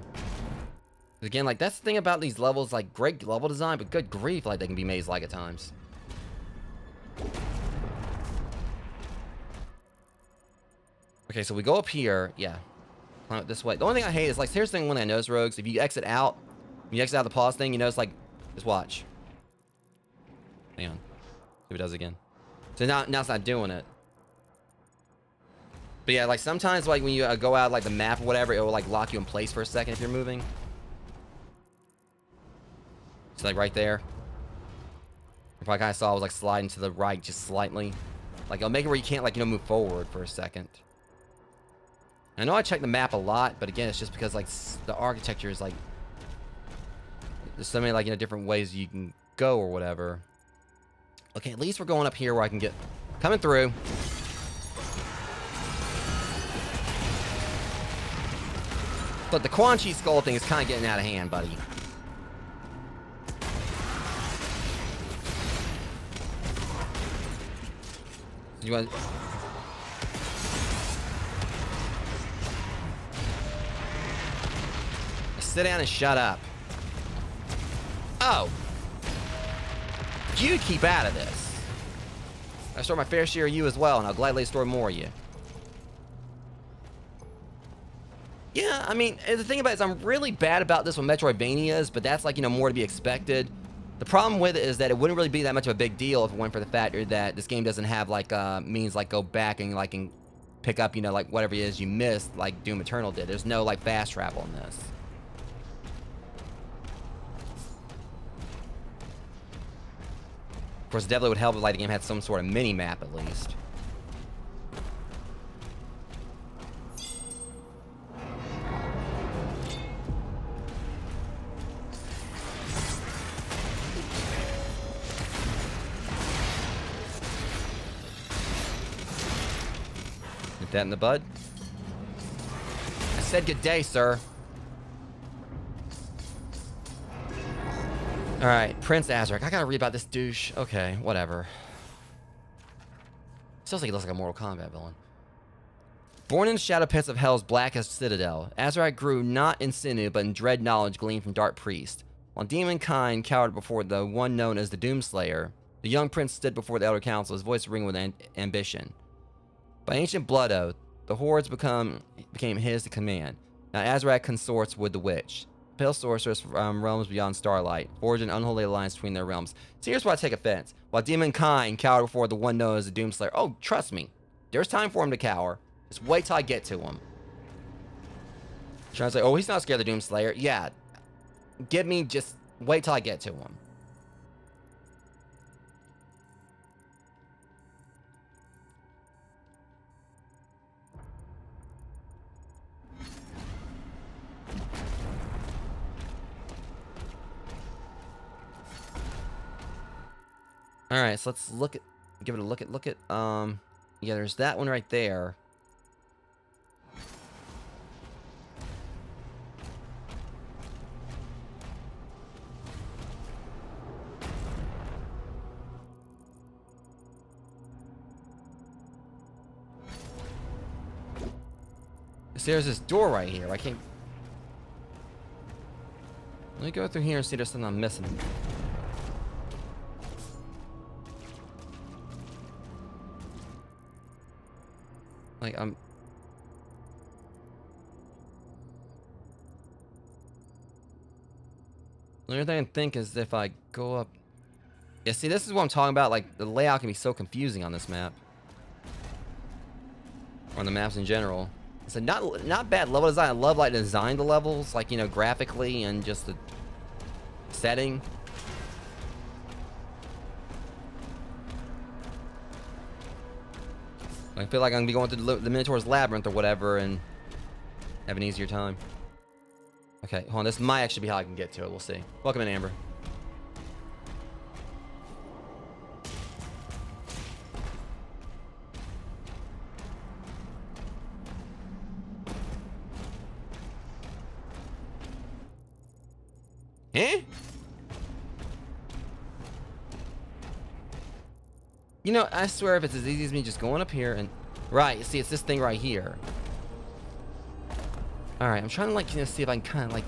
like that's the thing about these levels, like great level design, but good grief, like they can be maze-like at times. Okay, so we go up here, yeah. Climb up this way. The only thing I hate is like here's the thing when I notice rogues, if you exit out the pause thing, you notice like just watch. Hang on. See if it does again. So now it's not doing it. But yeah, like sometimes like when you go out like the map or whatever, it will like lock you in place for a second if you're moving. It's like right there. You probably kind of saw I was like sliding to the right just slightly. Like it'll make it where you can't like, you know, move forward for a second. I know I check the map a lot, but again, it's just because like the architecture is like there's so many like, you know, different ways you can go or whatever. Okay, at least we're going up here where I can get coming through. But the Quan Chi skull thing is kind of getting out of hand, buddy. You want? Sit down and shut up. Oh. You keep out of this. I store my fair share of you as well, and I'll gladly store more of you. Yeah, I mean, the thing about it is I'm really bad about this with Metroidvanias, but that's like, you know, more to be expected. The problem with it is that it wouldn't really be that much of a big deal if it went for the factor that this game doesn't have like means like go back and like and pick up, you know, like whatever it is you missed like Doom Eternal did. There's no like fast travel in this. Of course, it definitely would help if like the game had some sort of mini map at least. Nip that in the bud. I said good day, sir. Alright, Prince Azrak. I gotta read about this douche. Okay, whatever. Sounds like he looks like a Mortal Kombat villain. Born in the shadow pits of Hell's blackest citadel, Azrak grew not in sinew, but in dread knowledge gleaned from Dark Priest. While demonkind cowered before the one known as the Doomslayer, the young prince stood before the Elder Council, his voice ringing with ambition. By ancient blood oath, the hordes became his to command. Now Azrak consorts with the witch, pale sorceress from realms beyond starlight, forged an unholy alliance between their realms. So here's why I take offense. While demonkind cowered before the one known as the Doomslayer. Oh, trust me, there's time for him to cower. Just wait till I get to him. Trying to say, oh, he's not scared of the Doomslayer. Yeah, just wait till I get to him. All right, so let's give it a look at, yeah, there's that one right there. See, there's this door right here. I can't. Let me go through here and see if there's something I'm missing. Like, The only thing I can think is if I go up... Yeah, see, this is what I'm talking about. Like, the layout can be so confusing on this map. Or on the maps in general. It's a not bad level design. I love, like, the design of the levels. Like, you know, graphically and just the setting. I feel like I'm going to be going through the Minotaur's Labyrinth or whatever and have an easier time. Okay, hold on. This might actually be how I can get to it. We'll see. Welcome in, Amber. Eh? You know, I swear if it's as easy as me just going up here and... Right, see, it's this thing right here. Alright, I'm trying to, like, you know, see if I can kind of, like...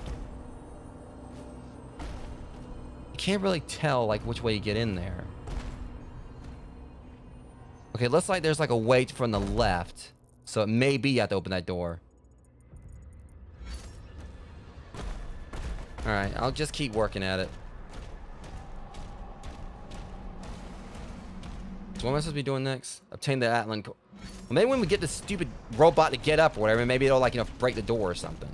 I can't really tell, like, which way you get in there. Okay, looks like there's, like, a way from the left. So it may be you have to open that door. Alright, I'll just keep working at it. So what am I supposed to be doing next? Obtain the Atlan... Well, maybe when we get this stupid robot to get up or whatever, maybe it'll, like, you know, break the door or something.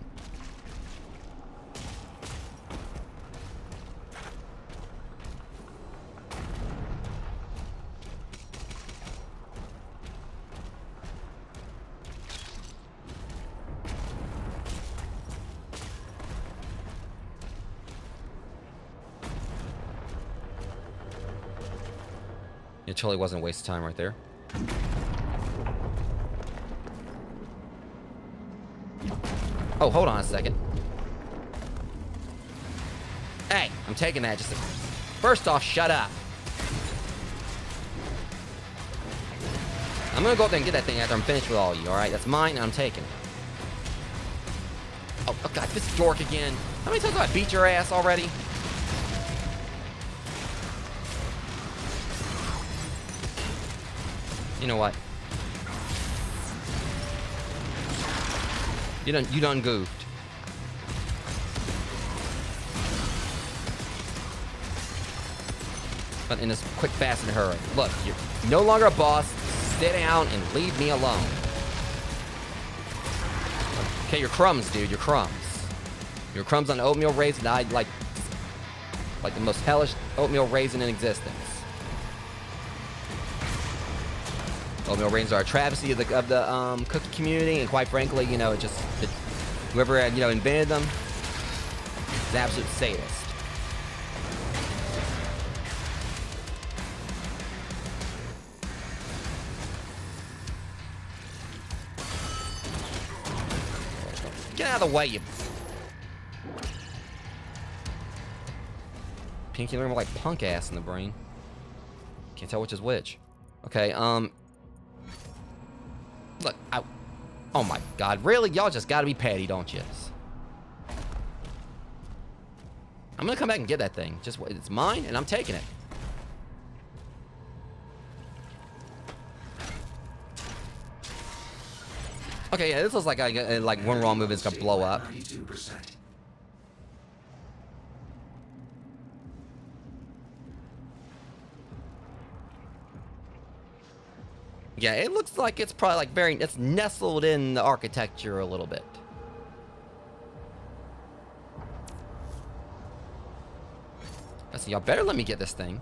It totally wasn't a waste of time right there. Oh, hold on a second. Hey, I'm taking that. Just first off, shut up. I'm gonna go up there and get that thing after I'm finished with all of you. All right, that's mine, and I'm taking it. Oh God, this dork again. How many times have I beat your ass already? You know what? You done goofed. But in this quick, fast, and hurry. Look, you're no longer a boss. Sit down and leave me alone. Okay, your crumbs, dude. Your crumbs. Your crumbs on oatmeal raisin. I'd like the most hellish oatmeal raisin in existence. Oatmeal raisins are a travesty of the cookie community, and quite frankly, you know, whoever had, you know, invented them is an absolute sadist. Get out of the way, you pinky ring with like punk ass in the brain. Can't tell which is which. Okay, look, oh my God, really? Y'all just gotta be petty, don't you? I'm gonna come back and get that thing. Just wait, it's mine, and I'm taking it. Okay, yeah, this looks like like one wrong move is gonna blow up. 92%. Yeah, it looks like it's probably like it's nestled in the architecture a little bit. Let's see, y'all better let me get this thing.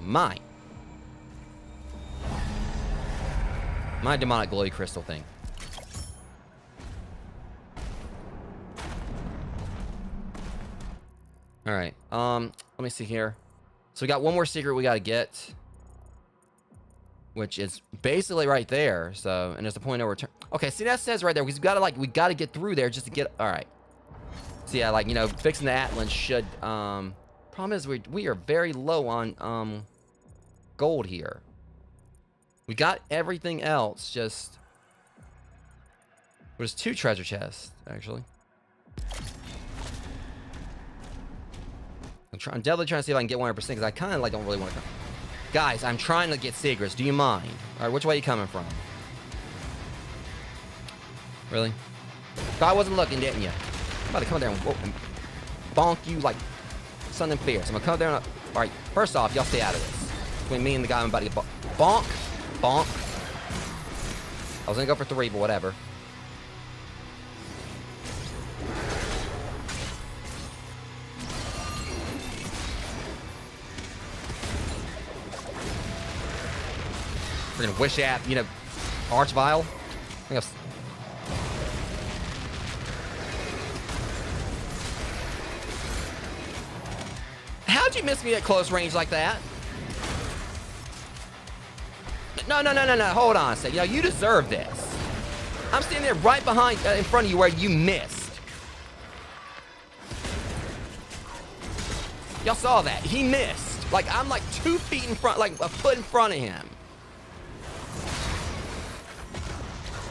Mine. My demonic glowy crystal thing. Alright, let me see here. So we got one more secret we gotta get, which is basically right there. So, and there's a point no return. Okay, see that says right there, we gotta get through there just to get. All right. So yeah, like, you know, fixing the Atlan should. Problem is we are very low on gold here. We got everything else. Just there's 2 treasure chests actually. I'm definitely trying to see if I can get 100% because I kind of like don't really want to. Guys, I'm trying to get secrets. Do you mind? All right, which way are you coming from? Really? Thought I wasn't looking, didn't you? about to come there and, and bonk you like something fierce. I'm gonna come there and... Alright, first off, y'all stay out of this. Between me and the guy I'm about to get bonk. Bonk. I was gonna go for 3, but whatever. Freaking wish app, you know, Archvile. I think I've... How'd you miss me at close range like that? No. Hold on a second. You know, you deserve this. I'm standing there right behind, in front of you where you missed. Y'all saw that. He missed. Like, I'm like 2 feet in front, like a foot in front of him.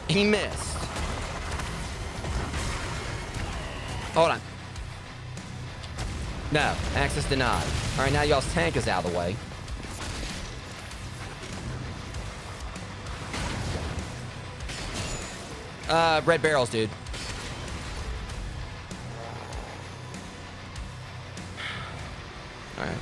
He missed. Hold on. No, access denied. All right, now y'all's tank is out of the way. Red barrels, dude. All right.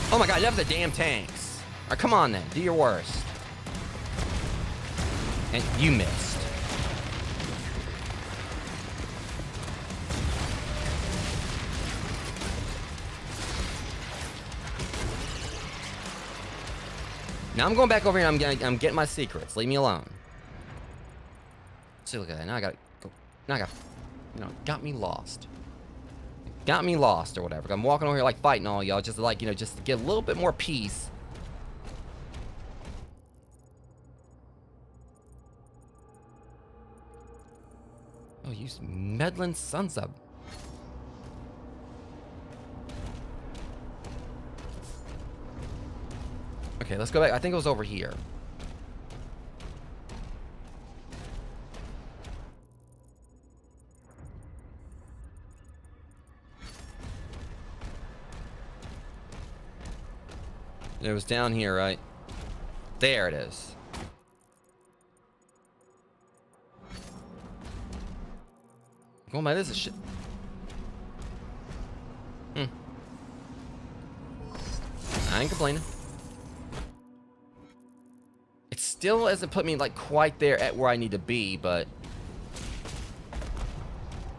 Oh my god, enough of the damn tanks. All right, come on then, do your worst. And you missed. Now I'm going back over here and I'm getting my secrets. Leave me alone. See, look at that. Now I gotta go. Now I got, you know, got me lost. Got me lost or whatever. I'm walking over here like fighting all y'all just to, like, you know, just to get a little bit more peace. Oh, you meddling sons of... Okay, let's go back. I think it was over here. It was down here, right? There it is. Oh my, this is shit. I ain't complaining. It still hasn't put me like quite there at where I need to be, but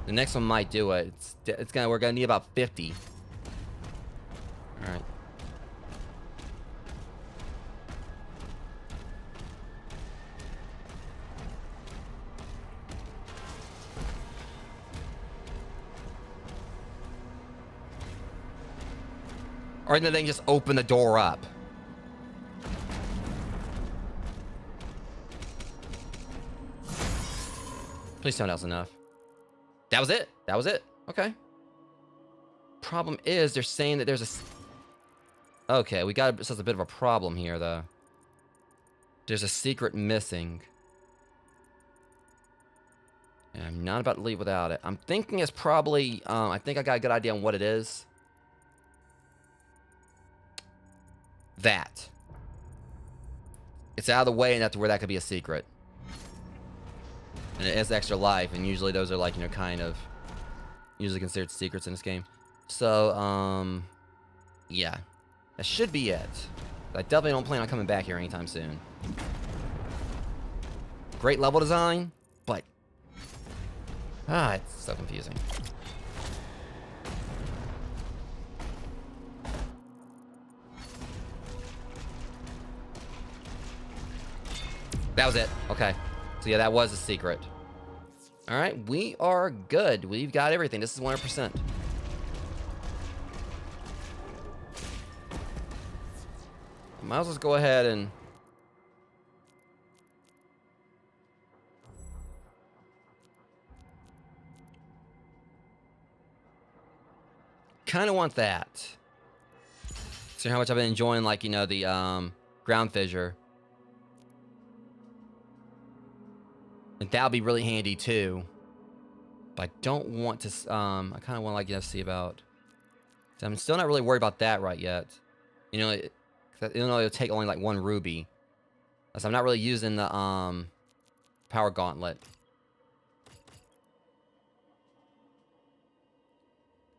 the next one might do it. We're gonna need about 50. All right. Or then they can just open the door up. Please tell me that was enough. That was it. That was it. Okay. Problem is, they're saying that there's a... Okay, we got... This is a bit of a problem here, though. There's a secret missing. And I'm not about to leave without it. I'm thinking it's probably... I think I got a good idea on what it is. That. It's out of the way, and that's where that could be a secret. And it has extra life, and usually those are like, you know, kind of usually considered secrets in this game. So, yeah. That should be it. I definitely don't plan on coming back here anytime soon. Great level design, but... it's so confusing. That was it. Okay. So yeah, that was a secret. All right, we are good. We've got everything. This is 100%. Might as well go ahead and... kind of want that. See how much I've been enjoying, like, you know, the ground fissure. And that'll be really handy too. But I don't want to, I kind of want to like, see about, I'm still not really worried about that right yet. You know, it'll take only like 1 ruby. So I'm not really using the, power gauntlet.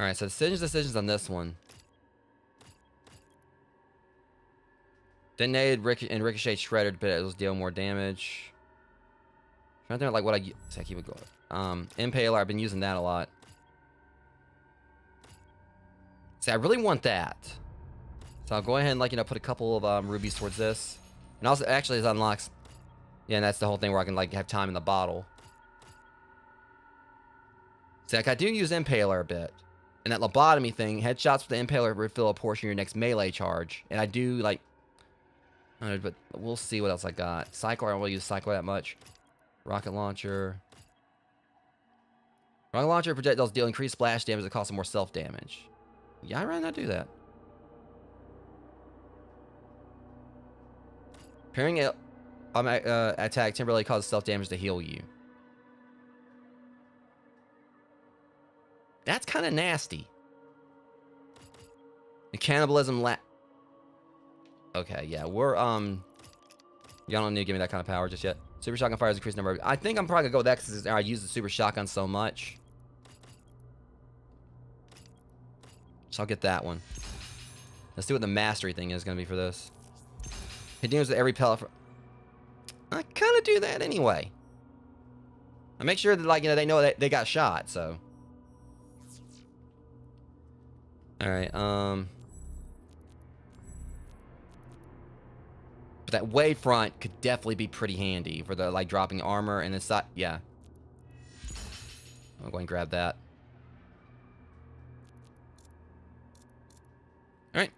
Alright, so decisions on this one. Detonated and ricochet shredded, but it'll deal more damage. Trying to think like what I keep it going. Impaler, I've been using that a lot. See, I really want that. So I'll go ahead and like, put a couple of rubies towards this. And also actually it unlocks. Yeah, and that's the whole thing where I can like have time in the bottle. See, like I do use Impaler a bit. And that lobotomy thing, headshots with the Impaler refill a portion of your next melee charge. And I do like, but we'll see what else I got. Cycle, I don't really use Cycle that much. Rocket launcher. Rocket launcher projectiles deal increased splash damage that costs more self damage. Yeah, I'd rather not do that. Pairing attack temporarily causes self damage to heal you. That's kind of nasty. The cannibalism okay, yeah, we're y'all don't need to give me that kind of power just yet. Super shotgun fires increased number of, I think I'm probably gonna go with that because I use the super shotgun so much. So I'll get that one. Let's see what the mastery thing is gonna be for this. Hit damage with every pellet. I kind of do that anyway. I make sure that like they know that they got shot. So. All right. But that wavefront could definitely be pretty handy for the like dropping armor and the side. Yeah. I'll go and grab that. All right.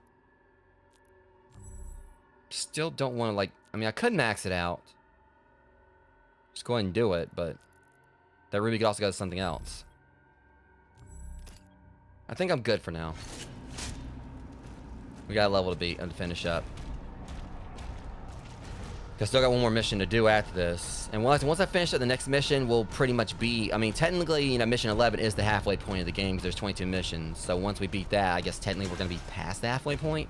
Still don't want to like. I mean, I could max it out. Just go ahead and do it, but that ruby could also go to something else. I think I'm good for now. We got a level to beat and to finish up. I still got one more mission to do after this. And once I finish it, the next mission will pretty much be... I mean, technically, mission 11 is the halfway point of the game because there's 22 missions. So once we beat that, I guess technically we're going to be past the halfway point.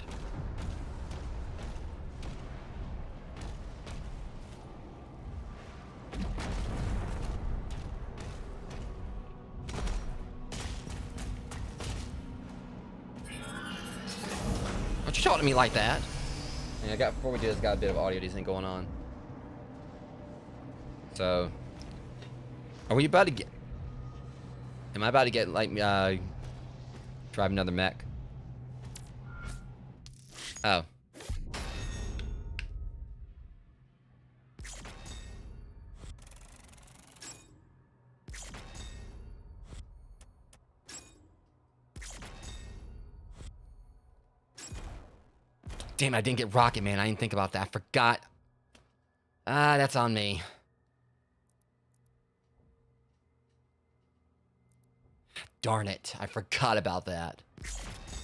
Don't you talk to me like that? Yeah, before we do this, got a bit of audio desync going on. So, are we about to get? Am I about to get like drive another mech? Oh. Damn, I didn't get Rocket Man. I didn't think about that. I forgot. Ah, that's on me. Darn it. I forgot about that.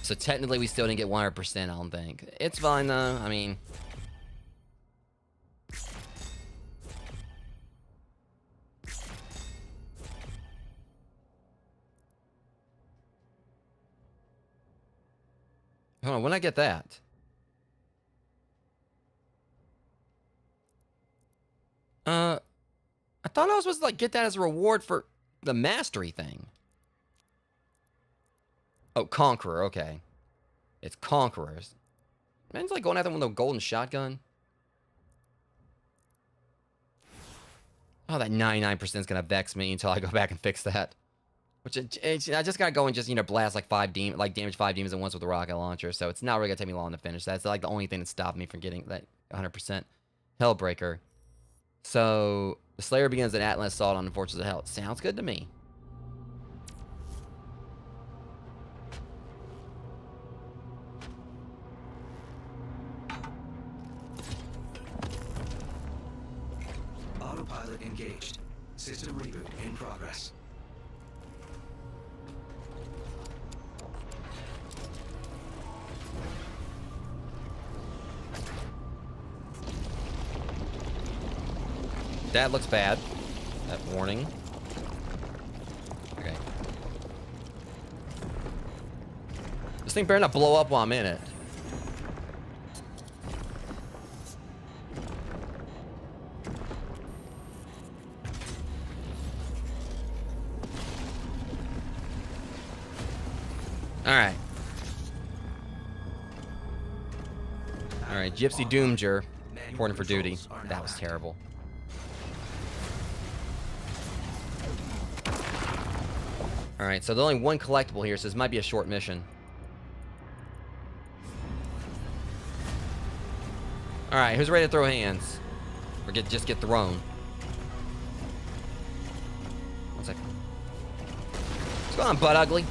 So technically we still didn't get 100%, I don't think. It's fine though. I mean... Hold on, when I get that? I thought I was supposed to like get that as a reward for the mastery thing. Oh, Conqueror, okay. It's Conquerors. Man, it's like going after them with a golden shotgun. Oh, that 99% is gonna vex me until I go back and fix that. Which I just gotta go and just blast like damage 5 demons at once with a rocket launcher. So it's not really gonna take me long to finish. That's like the only thing that stopped me from getting that 100% Hellbreaker. So the Slayer begins an Atlas assault on the Fortress of Hell. Sounds good to me. Autopilot engaged. System reboot in progress. That looks bad. That warning. Okay. This thing better not blow up while I'm in it. Alright. Alright, Gypsy Doomger. Reporting for duty. That was terrible. Alright, so there's only one collectible here, so this might be a short mission. Alright, who's ready to throw hands? Or just get thrown? 1 second. What's going on, butt ugly?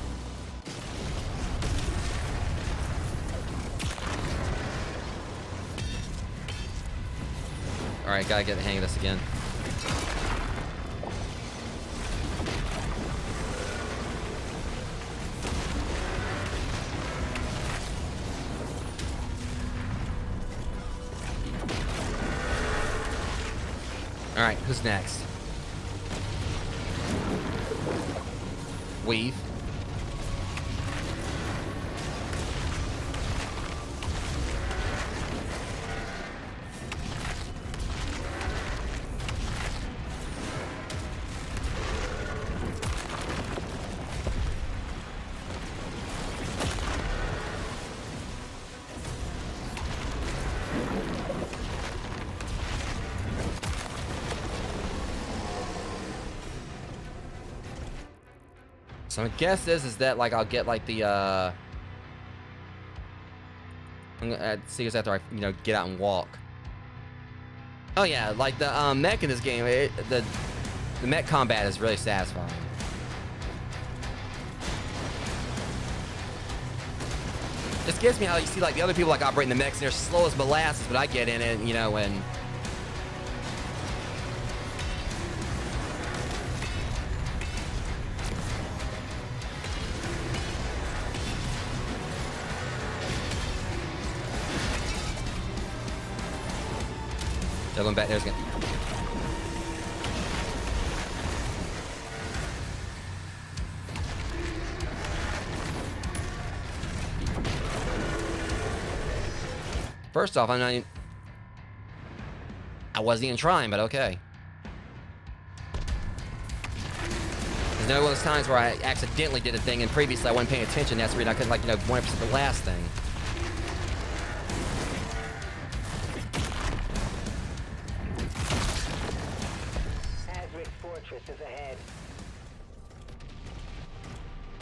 Alright, gotta get the hang of this again. Alright, who's next? Weave. So my guess is that like I'll get like the I'm gonna see us after I get out and walk. Oh yeah, like the mech in this game, the mech combat is really satisfying. Just gets me how you see like the other people like operating the mechs and they're slow as molasses, but I get in it, and they're going back. There's again. First off, I wasn't even trying, but okay. There's no one of those times where I accidentally did a thing and previously I wasn't paying attention. That's the reason I couldn't 100% the last thing.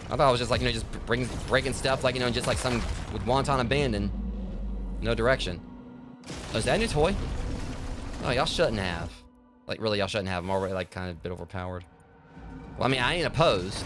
I thought I was just just breaking stuff just like some with wonton abandon. No direction. Oh, is that a new toy? Oh, y'all shouldn't have. Like, really, y'all shouldn't have. I'm already, kind of a bit overpowered. Well, I mean, I ain't opposed.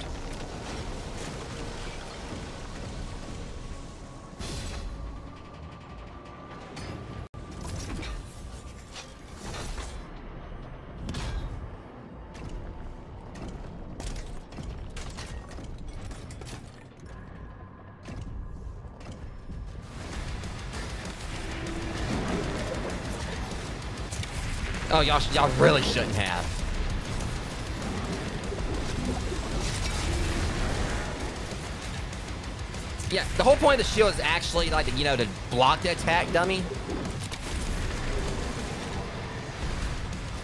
Oh, y'all really shouldn't have. Yeah, the whole point of the shield is actually to block the attack, dummy.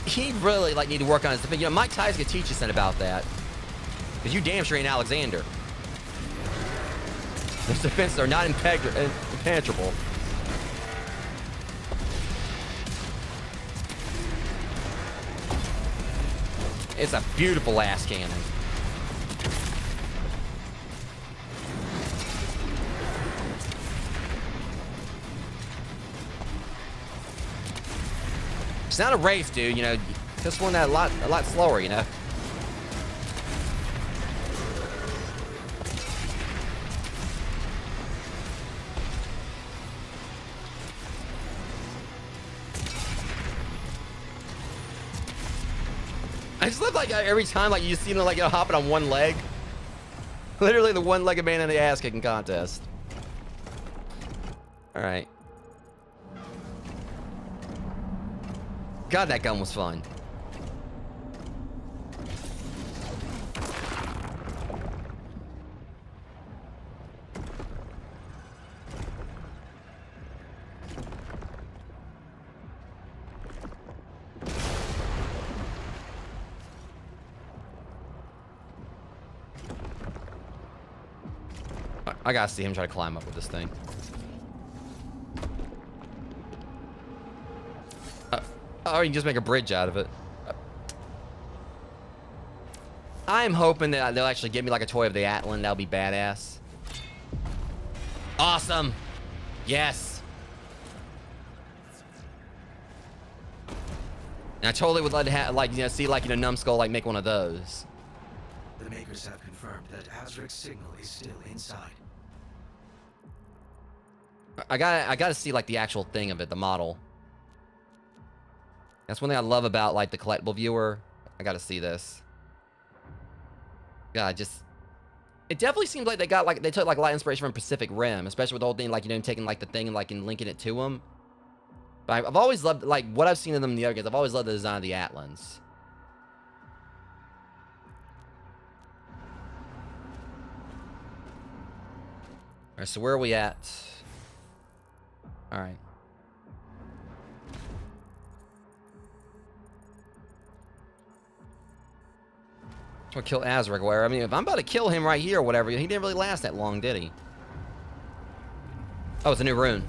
He really need to work on his defense. Mike Tyson could teach you something about that. Because you damn sure ain't Alexander. Those defenses are not impenetrable. It's a beautiful ass cannon. It's not a race, dude. Just one that a lot slower. I just love every time you just see them hopping on one leg. Literally the one-legged man in the ass kicking contest. All right. God, that gun was fun. I gotta see him try to climb up with this thing. Oh, you can just make a bridge out of it. I'm hoping that they'll actually give me like a toy of the Atlan. That'll be badass. Awesome. Yes. And I totally would love to have, like, you know, see, like, you know, Numbskull, like, make one of those. The makers have confirmed that Azric's signal is still inside. I gotta see, like, the actual thing of it, the model. That's one thing I love about, like, the collectible viewer. I gotta see this. God, just... It definitely seems like they got, like, they took, like, a lot of inspiration from Pacific Rim, especially with the whole thing, like, you know, taking, like, the thing and, like, and linking it to them. But I've always loved, like, what I've seen of them in the other games, I've always loved the design of the Atlans. Alright, so where are we at? Alright. To kill Azric, where I mean, if I'm about to kill him right here or whatever, he didn't really last that long, did he? Oh, it's a new rune.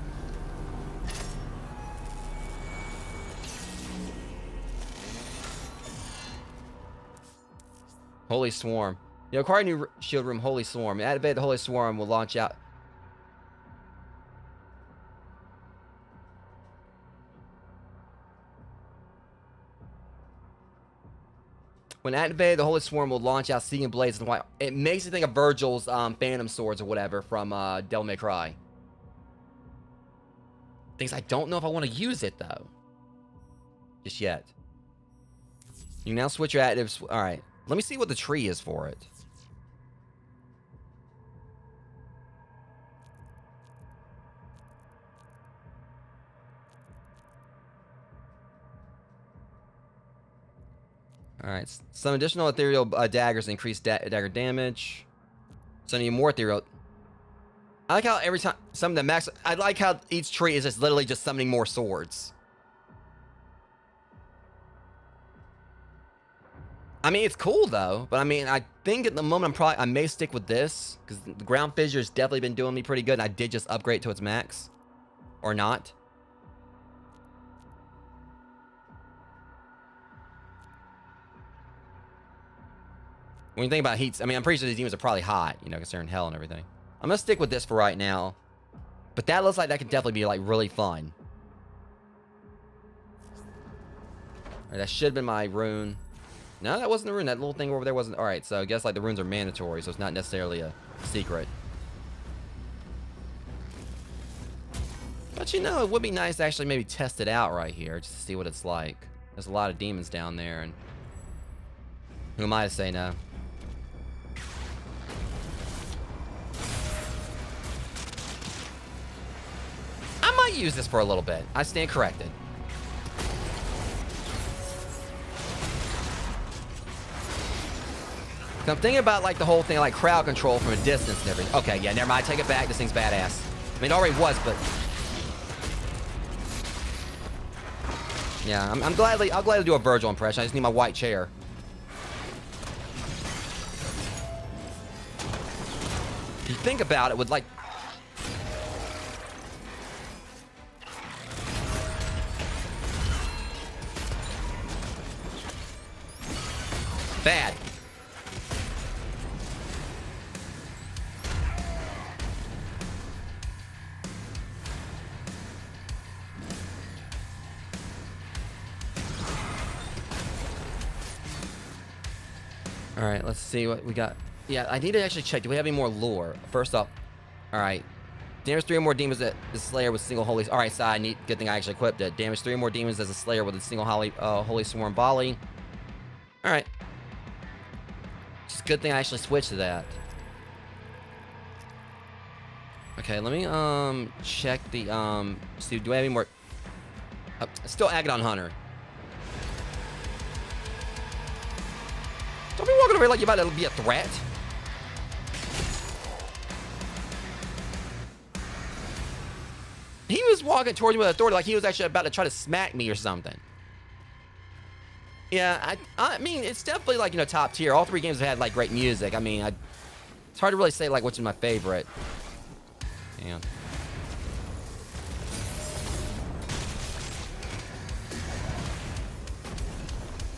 Holy Swarm. You acquire a new shield room, Holy Swarm. Activate the Holy Swarm will launch out. When activated, the Holy Swarm will launch out Seeing Blades and white. It makes you think of Virgil's Phantom Swords or whatever from Devil May Cry. Things I don't know if I want to use it though. Just yet. You can now switch your actives. Alright. Let me see what the tree is for it. Alright, some additional ethereal daggers increase dagger damage. So I need more ethereal. I like how every time some of the max. I like how each tree is just literally just summoning more swords. I mean, it's cool though, but I mean, I think at the moment I may stick with this because the ground fissure's definitely been doing me pretty good. And I did just upgrade to its max, or not. When you think about heats, I mean, I'm pretty sure these demons are probably hot, you know, considering hell and everything. I'm gonna stick with this for right now. But that looks like that could definitely be, like, really fun. Alright, that should have been my rune. No, that wasn't the rune. That little thing over there wasn't. Alright, so I guess, like, the runes are mandatory, so it's not necessarily a secret. But, you know, it would be nice to actually maybe test it out right here, just to see what it's like. There's a lot of demons down there, and who am I to say no? I might use this for a little bit. I stand corrected. I'm thinking about, like, the whole thing, like, crowd control from a distance and everything. Okay, yeah, never mind. I take it back. This thing's badass. I mean, it already was, but... Yeah, I'll gladly do a Virgil impression. I just need my white chair. If you think about it, with, like... Bad. Alright, let's see what we got. Yeah, I need to actually check. Do we have any more lore? First up. Alright. Damage 3 or more demons as a slayer with single holy... Alright, so I need... Good thing I actually equipped it. Damage 3 or more demons as a slayer with a single holy swarm volley. Alright. Just good thing I actually switched to that. Okay, let me check the see, do I have any more? Still Agadon Hunter. Don't be walking away like you're about to be a threat. He was walking towards me with authority like he was actually about to try to smack me or something. Yeah, I mean, it's definitely, like, you know, top tier. All three games have had, like, great music. I mean, it's hard to really say, like, which is my favorite. Hang on.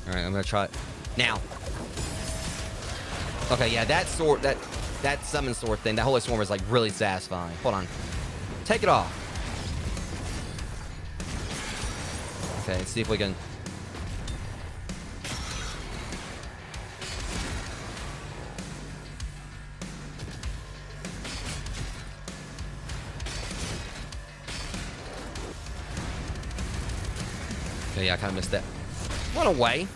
Alright, I'm gonna try it. Now. Okay, yeah, that sword, that summon sword thing, that holy swarm is like really satisfying. Hold on. Take it off. Okay, let's see if we can. Okay, yeah, I kind of missed that. Went away.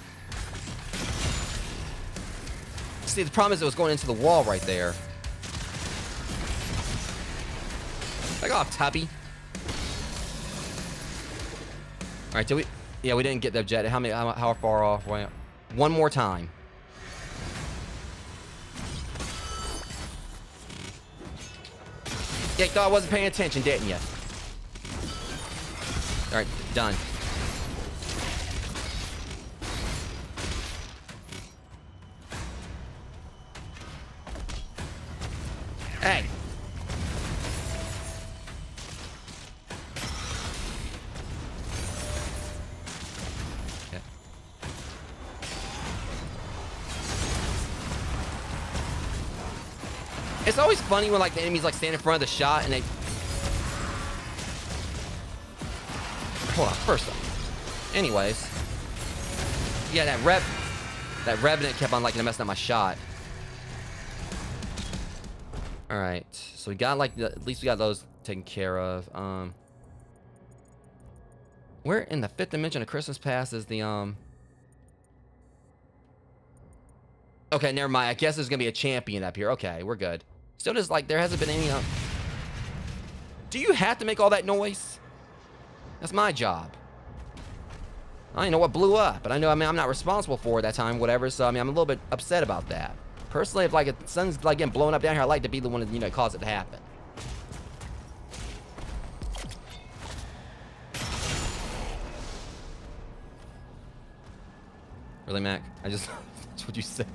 See, the problem is it was going into the wall right there. Back off, Tubby. All right, did we? Yeah, we didn't get the jet. How far off? One more time. Yeah, you thought I wasn't paying attention, didn't you? All right, done. Hey. Okay. It's always funny when like the enemies like stand in front of the shot and they. Hold on, first off. Anyways. Yeah, that Revenant kept on like messing up my shot. All right, so we got like at least we got those taken care of. Where in the 5th dimension of Christmas Past is the Okay, never mind. I guess there's gonna be a champion up here. Okay, we're good. Still, just like there hasn't been any. Do you have to make all that noise? That's my job. I don't even know what blew up, but I know. I mean, I'm not responsible for it that time, whatever. So I mean, I'm a little bit upset about that. Personally, if like the sun's like getting blown up down here, I like to be the one that cause it to happen. Really, Mac? That's what you said.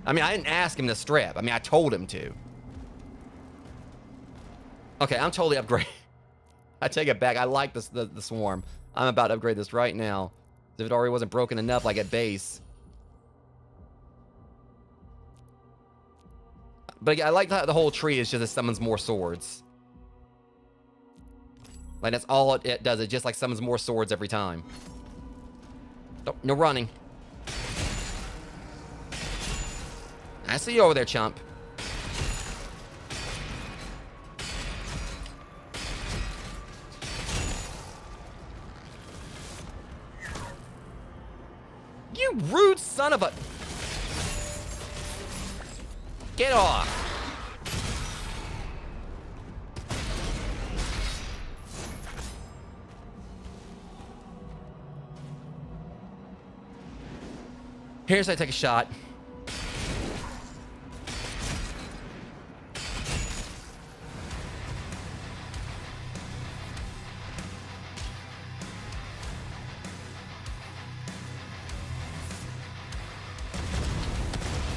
I mean, I didn't ask him to strip. I mean, I told him to. Okay, I'm totally upgrading. I take it back. I like this the swarm. I'm about to upgrade this right now. If it already wasn't broken enough, like at base. But I like that the whole tree is just it summons more swords. Like that's all it does. It just like summons more swords every time. Nope, no running. I see you over there, chump. You rude son of a... Get off! Here's how I take a shot.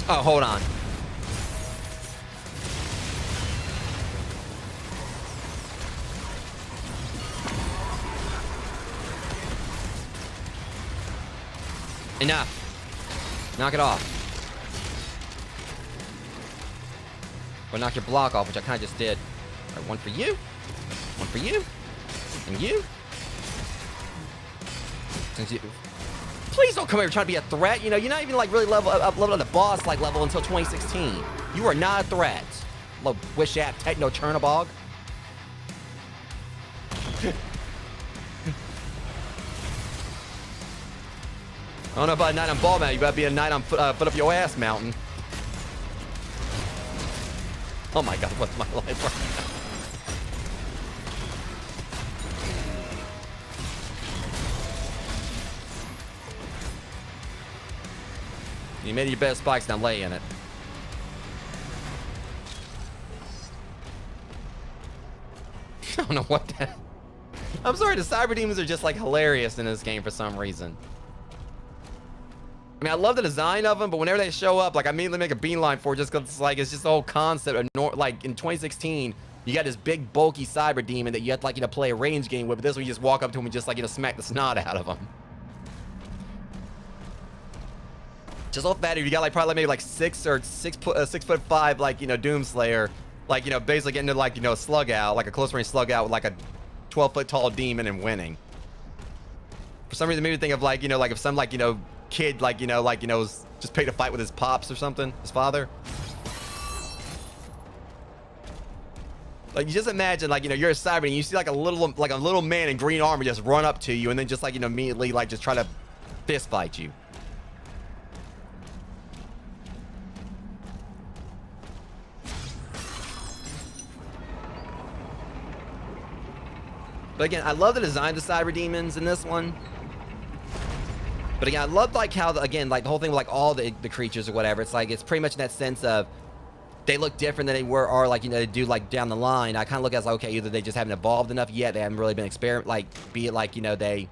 Oh, hold on. Enough. Knock it off. Or knock your block off, which I kind of just did. All right, one for you. One for you. And you. Please don't come here trying to be a threat. You know, you're not even like really level on the boss like level until 2016. You are not a threat. Little wish app techno Chernobog. I don't know about a night on ball mountain. You better be a night on foot up your ass mountain. Oh my god, what's my life right now? You made your best spikes, now lay in it. I don't know what that... I'm sorry, the cyber demons are just like hilarious in this game for some reason. I mean, I love the design of them, but whenever they show up, like I immediately make a beeline for it just because it's like it's just the whole concept of like in 2016, you got this big bulky cyber demon that you have to, like, play a range game with. But this one, you just walk up to him and just, like, smack the snot out of him. Just off that, you got like probably maybe like 6'5", like, Doomslayer, like, basically getting into, like, a slug out, like a close range slug out with like a 12-foot tall demon and winning. For some reason, it made me think of, like, like if some, like, kid, like, was just picked a fight with his pops or something, his father. Like, you just imagine, like, you're a cyber and you see like a little man in green armor just run up to you and then just, like, immediately, like, just try to fist fight you. But again, I love the design of the cyber demons in this one. But again, I love, like, how, again, like, the whole thing with, like, all the creatures or whatever. It's like, it's pretty much in that sense of they look different than they were, or, like, they do, like, down the line. I kind of look at it as, like, okay, either they just haven't evolved enough yet, they haven't really been be it, like, they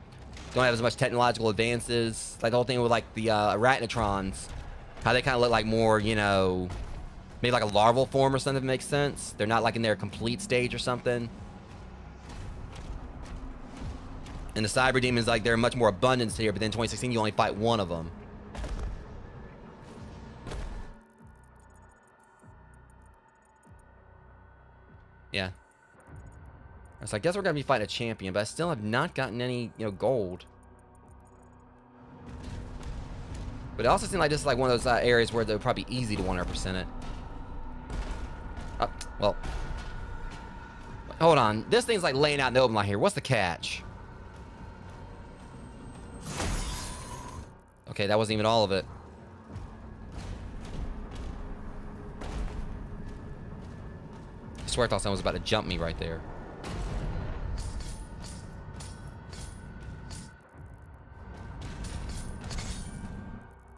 don't have as much technological advances. Like, the whole thing with, like, the arachnotrons, how they kind of look like more, maybe like a larval form or something, if it makes sense. They're not, like, in their complete stage or something. And the cyber demons, like, they're much more abundance here, but then in 2016 you only fight one of them. Yeah. So I guess we're gonna be fighting a champion, but I still have not gotten any, gold. But it also seems like this is like one of those areas where they're probably easy to 100% it. Oh, well. Hold on. This thing's like laying out in the open line here. What's the catch? Okay, that wasn't even all of it. I swear I thought someone was about to jump me right there.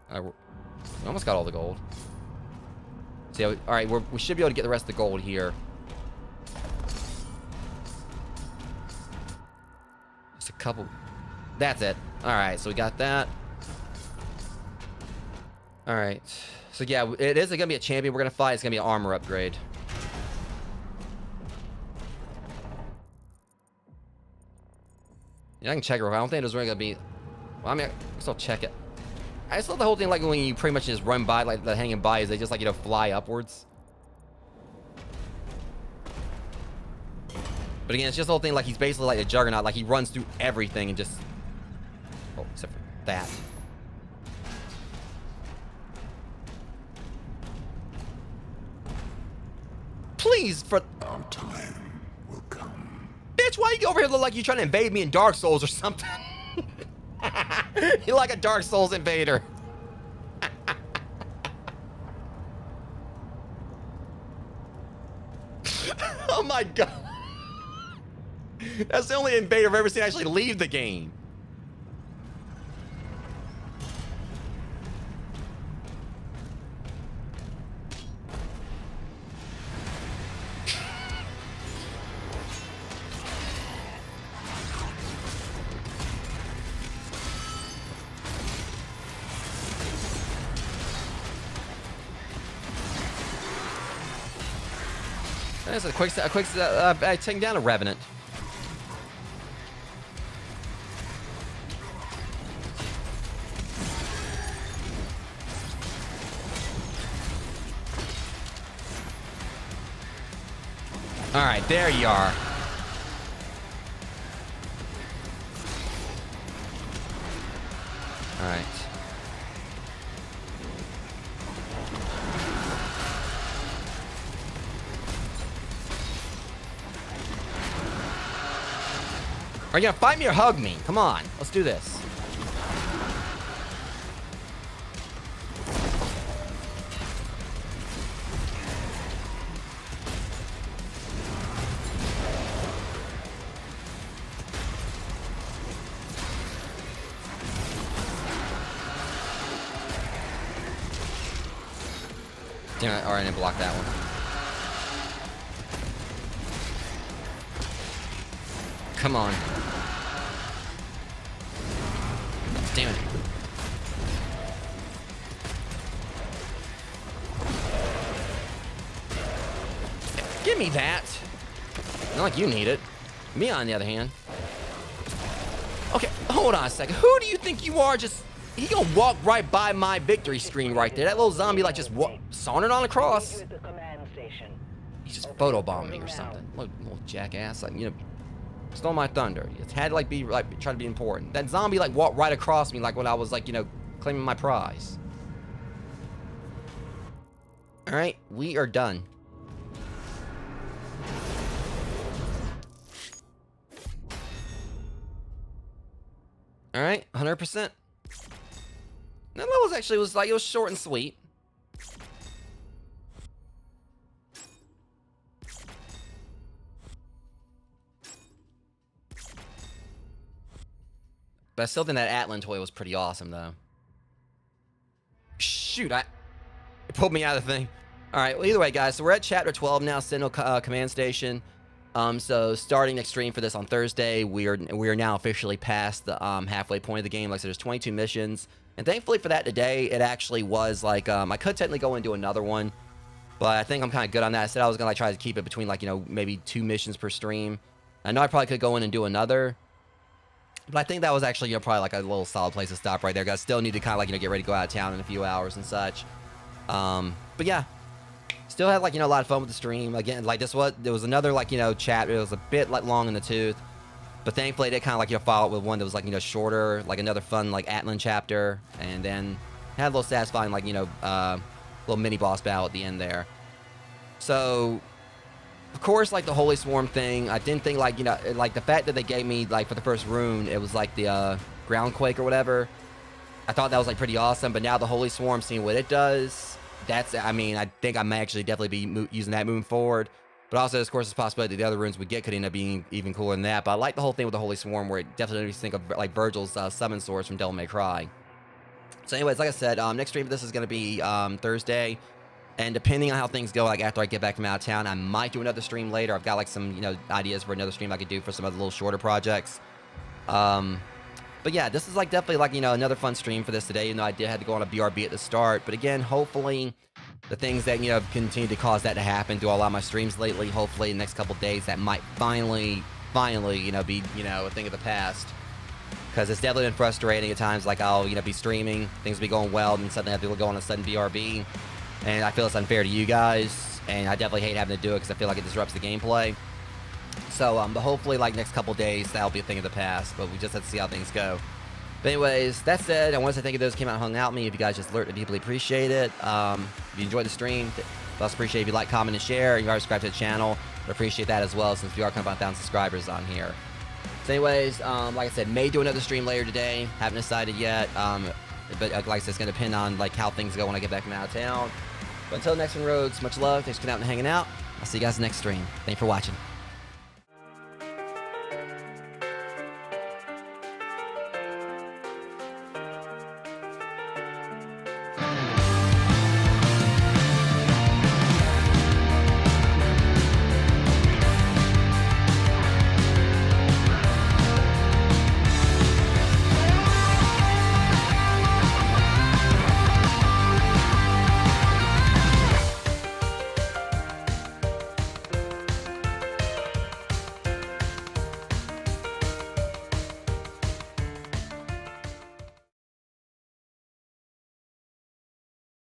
We almost got all the gold. So yeah, all right, we should be able to get the rest of the gold here. Just a couple. That's it. All right, so we got that. All right. So yeah, it is going to be a champion we're going to fight. It's going to be an armor upgrade. Yeah, I can check it real quick. I don't think it was really going to be... Well, I mean, I can still check it. I just love the whole thing, like, when you pretty much just run by, like, the hanging by, is they just, like, fly upwards. But again, it's just the whole thing, like, he's basically like a juggernaut. Like, he runs through everything and just... Oh, except for that. Please, for... Our time will come. Bitch, why you go over here look like you're trying to invade me in Dark Souls or something? You're like a Dark Souls invader. Oh my god. That's the only invader I've ever seen actually leave the game. That's a quick taking down a Revenant. All right, there you are. All right. Are you gonna fight me or hug me? Come on, let's do this. Damn it, alright, I didn't block that one. Come on. Damn it. Give me that. Not like you need it. Me, on the other hand. Okay, hold on a second. Who do you think you are? He gonna walk right by my victory screen right there. That little zombie like just sauntering on across. Use the command station. He's just photobombing me or something. Little jackass. Like, you know, stole my thunder. It had to like be like try to be important. That zombie like walked right across me like when I was like, you know, claiming my prize. All right, we are done. All right, 100%. That level actually was like, it was short and sweet. But I still think that Atlan toy was pretty awesome, though. Shoot, it pulled me out of the thing. All right, well, either way, guys, so we're at Chapter 12 now, Sentinel Command Station. So starting next stream for this on Thursday, we are now officially past the halfway point of the game. Like I said, there's 22 missions. And thankfully for that today, it actually was like, I could technically go and do another one. But I think I'm kind of good on that. I said I was going to like try to keep it between like, you know, maybe 2 missions per stream. I know I probably could go in and do another. But I think that was actually, you know, probably like a little solid place to stop right there. Because I still need to kind of like, you know, get ready to go out of town in a few hours and such. But yeah. Still had like, you know, a lot of fun with the stream. Again, like there was another like, you know, chat. It was a bit like long in the tooth. But thankfully they kind of like, you know, follow up with one that was like, you know, shorter. Like another fun like Atlan chapter. And then had a little satisfying like, you know, little mini boss battle at the end there. So, of course, like the Holy Swarm thing, I didn't think like, you know, like the fact that they gave me like for the first rune, it was like the Groundquake or whatever. I thought that was like pretty awesome. But now the Holy Swarm, seeing what it does, I mean, I think I may actually definitely be using that moving forward. But also, of course, there's a possibility the other runes we get could end up being even cooler than that. But I like the whole thing with the Holy Swarm, where it definitely makes me think of like Virgil's summon swords from Devil May Cry. So anyways, like I said, next stream for this is going to be Thursday. And depending on how things go, like after I get back from out of town, I might do another stream later. I've got like some, you know, ideas for another stream I could do for some other little shorter projects. But yeah, this is like definitely like, you know, another fun stream for this today. You know, I did have to go on a BRB at the start. But again, hopefully the things that, you know, have continued to cause that to happen through a lot of my streams lately, hopefully in the next couple of days, that might finally, you know, be, you know, a thing of the past. Because it's definitely been frustrating at times. Like I'll, you know, be streaming, things will be going well, and then suddenly I have to go on a sudden BRB. And I feel it's unfair to you guys, and I definitely hate having to do it because I feel like it disrupts the gameplay. So, but hopefully, like, next couple days, that'll be a thing of the past, but we just have to see how things go. But anyways, that said, I want to say thank you to those who came out and hung out with me. If you guys just lurked, I deeply appreciate it. If you enjoyed the stream, I also appreciate if you like, comment, and share. You are subscribed to the channel. I appreciate that as well, since we are coming about 1,000 subscribers on here. So anyways, like I said, may do another stream later today. Haven't decided yet. But like I said, it's going to depend on like how things go when I get back from out of town. But until next one, Roads, much love. Thanks for coming out and hanging out. I'll see you guys next stream. Thanks for watching.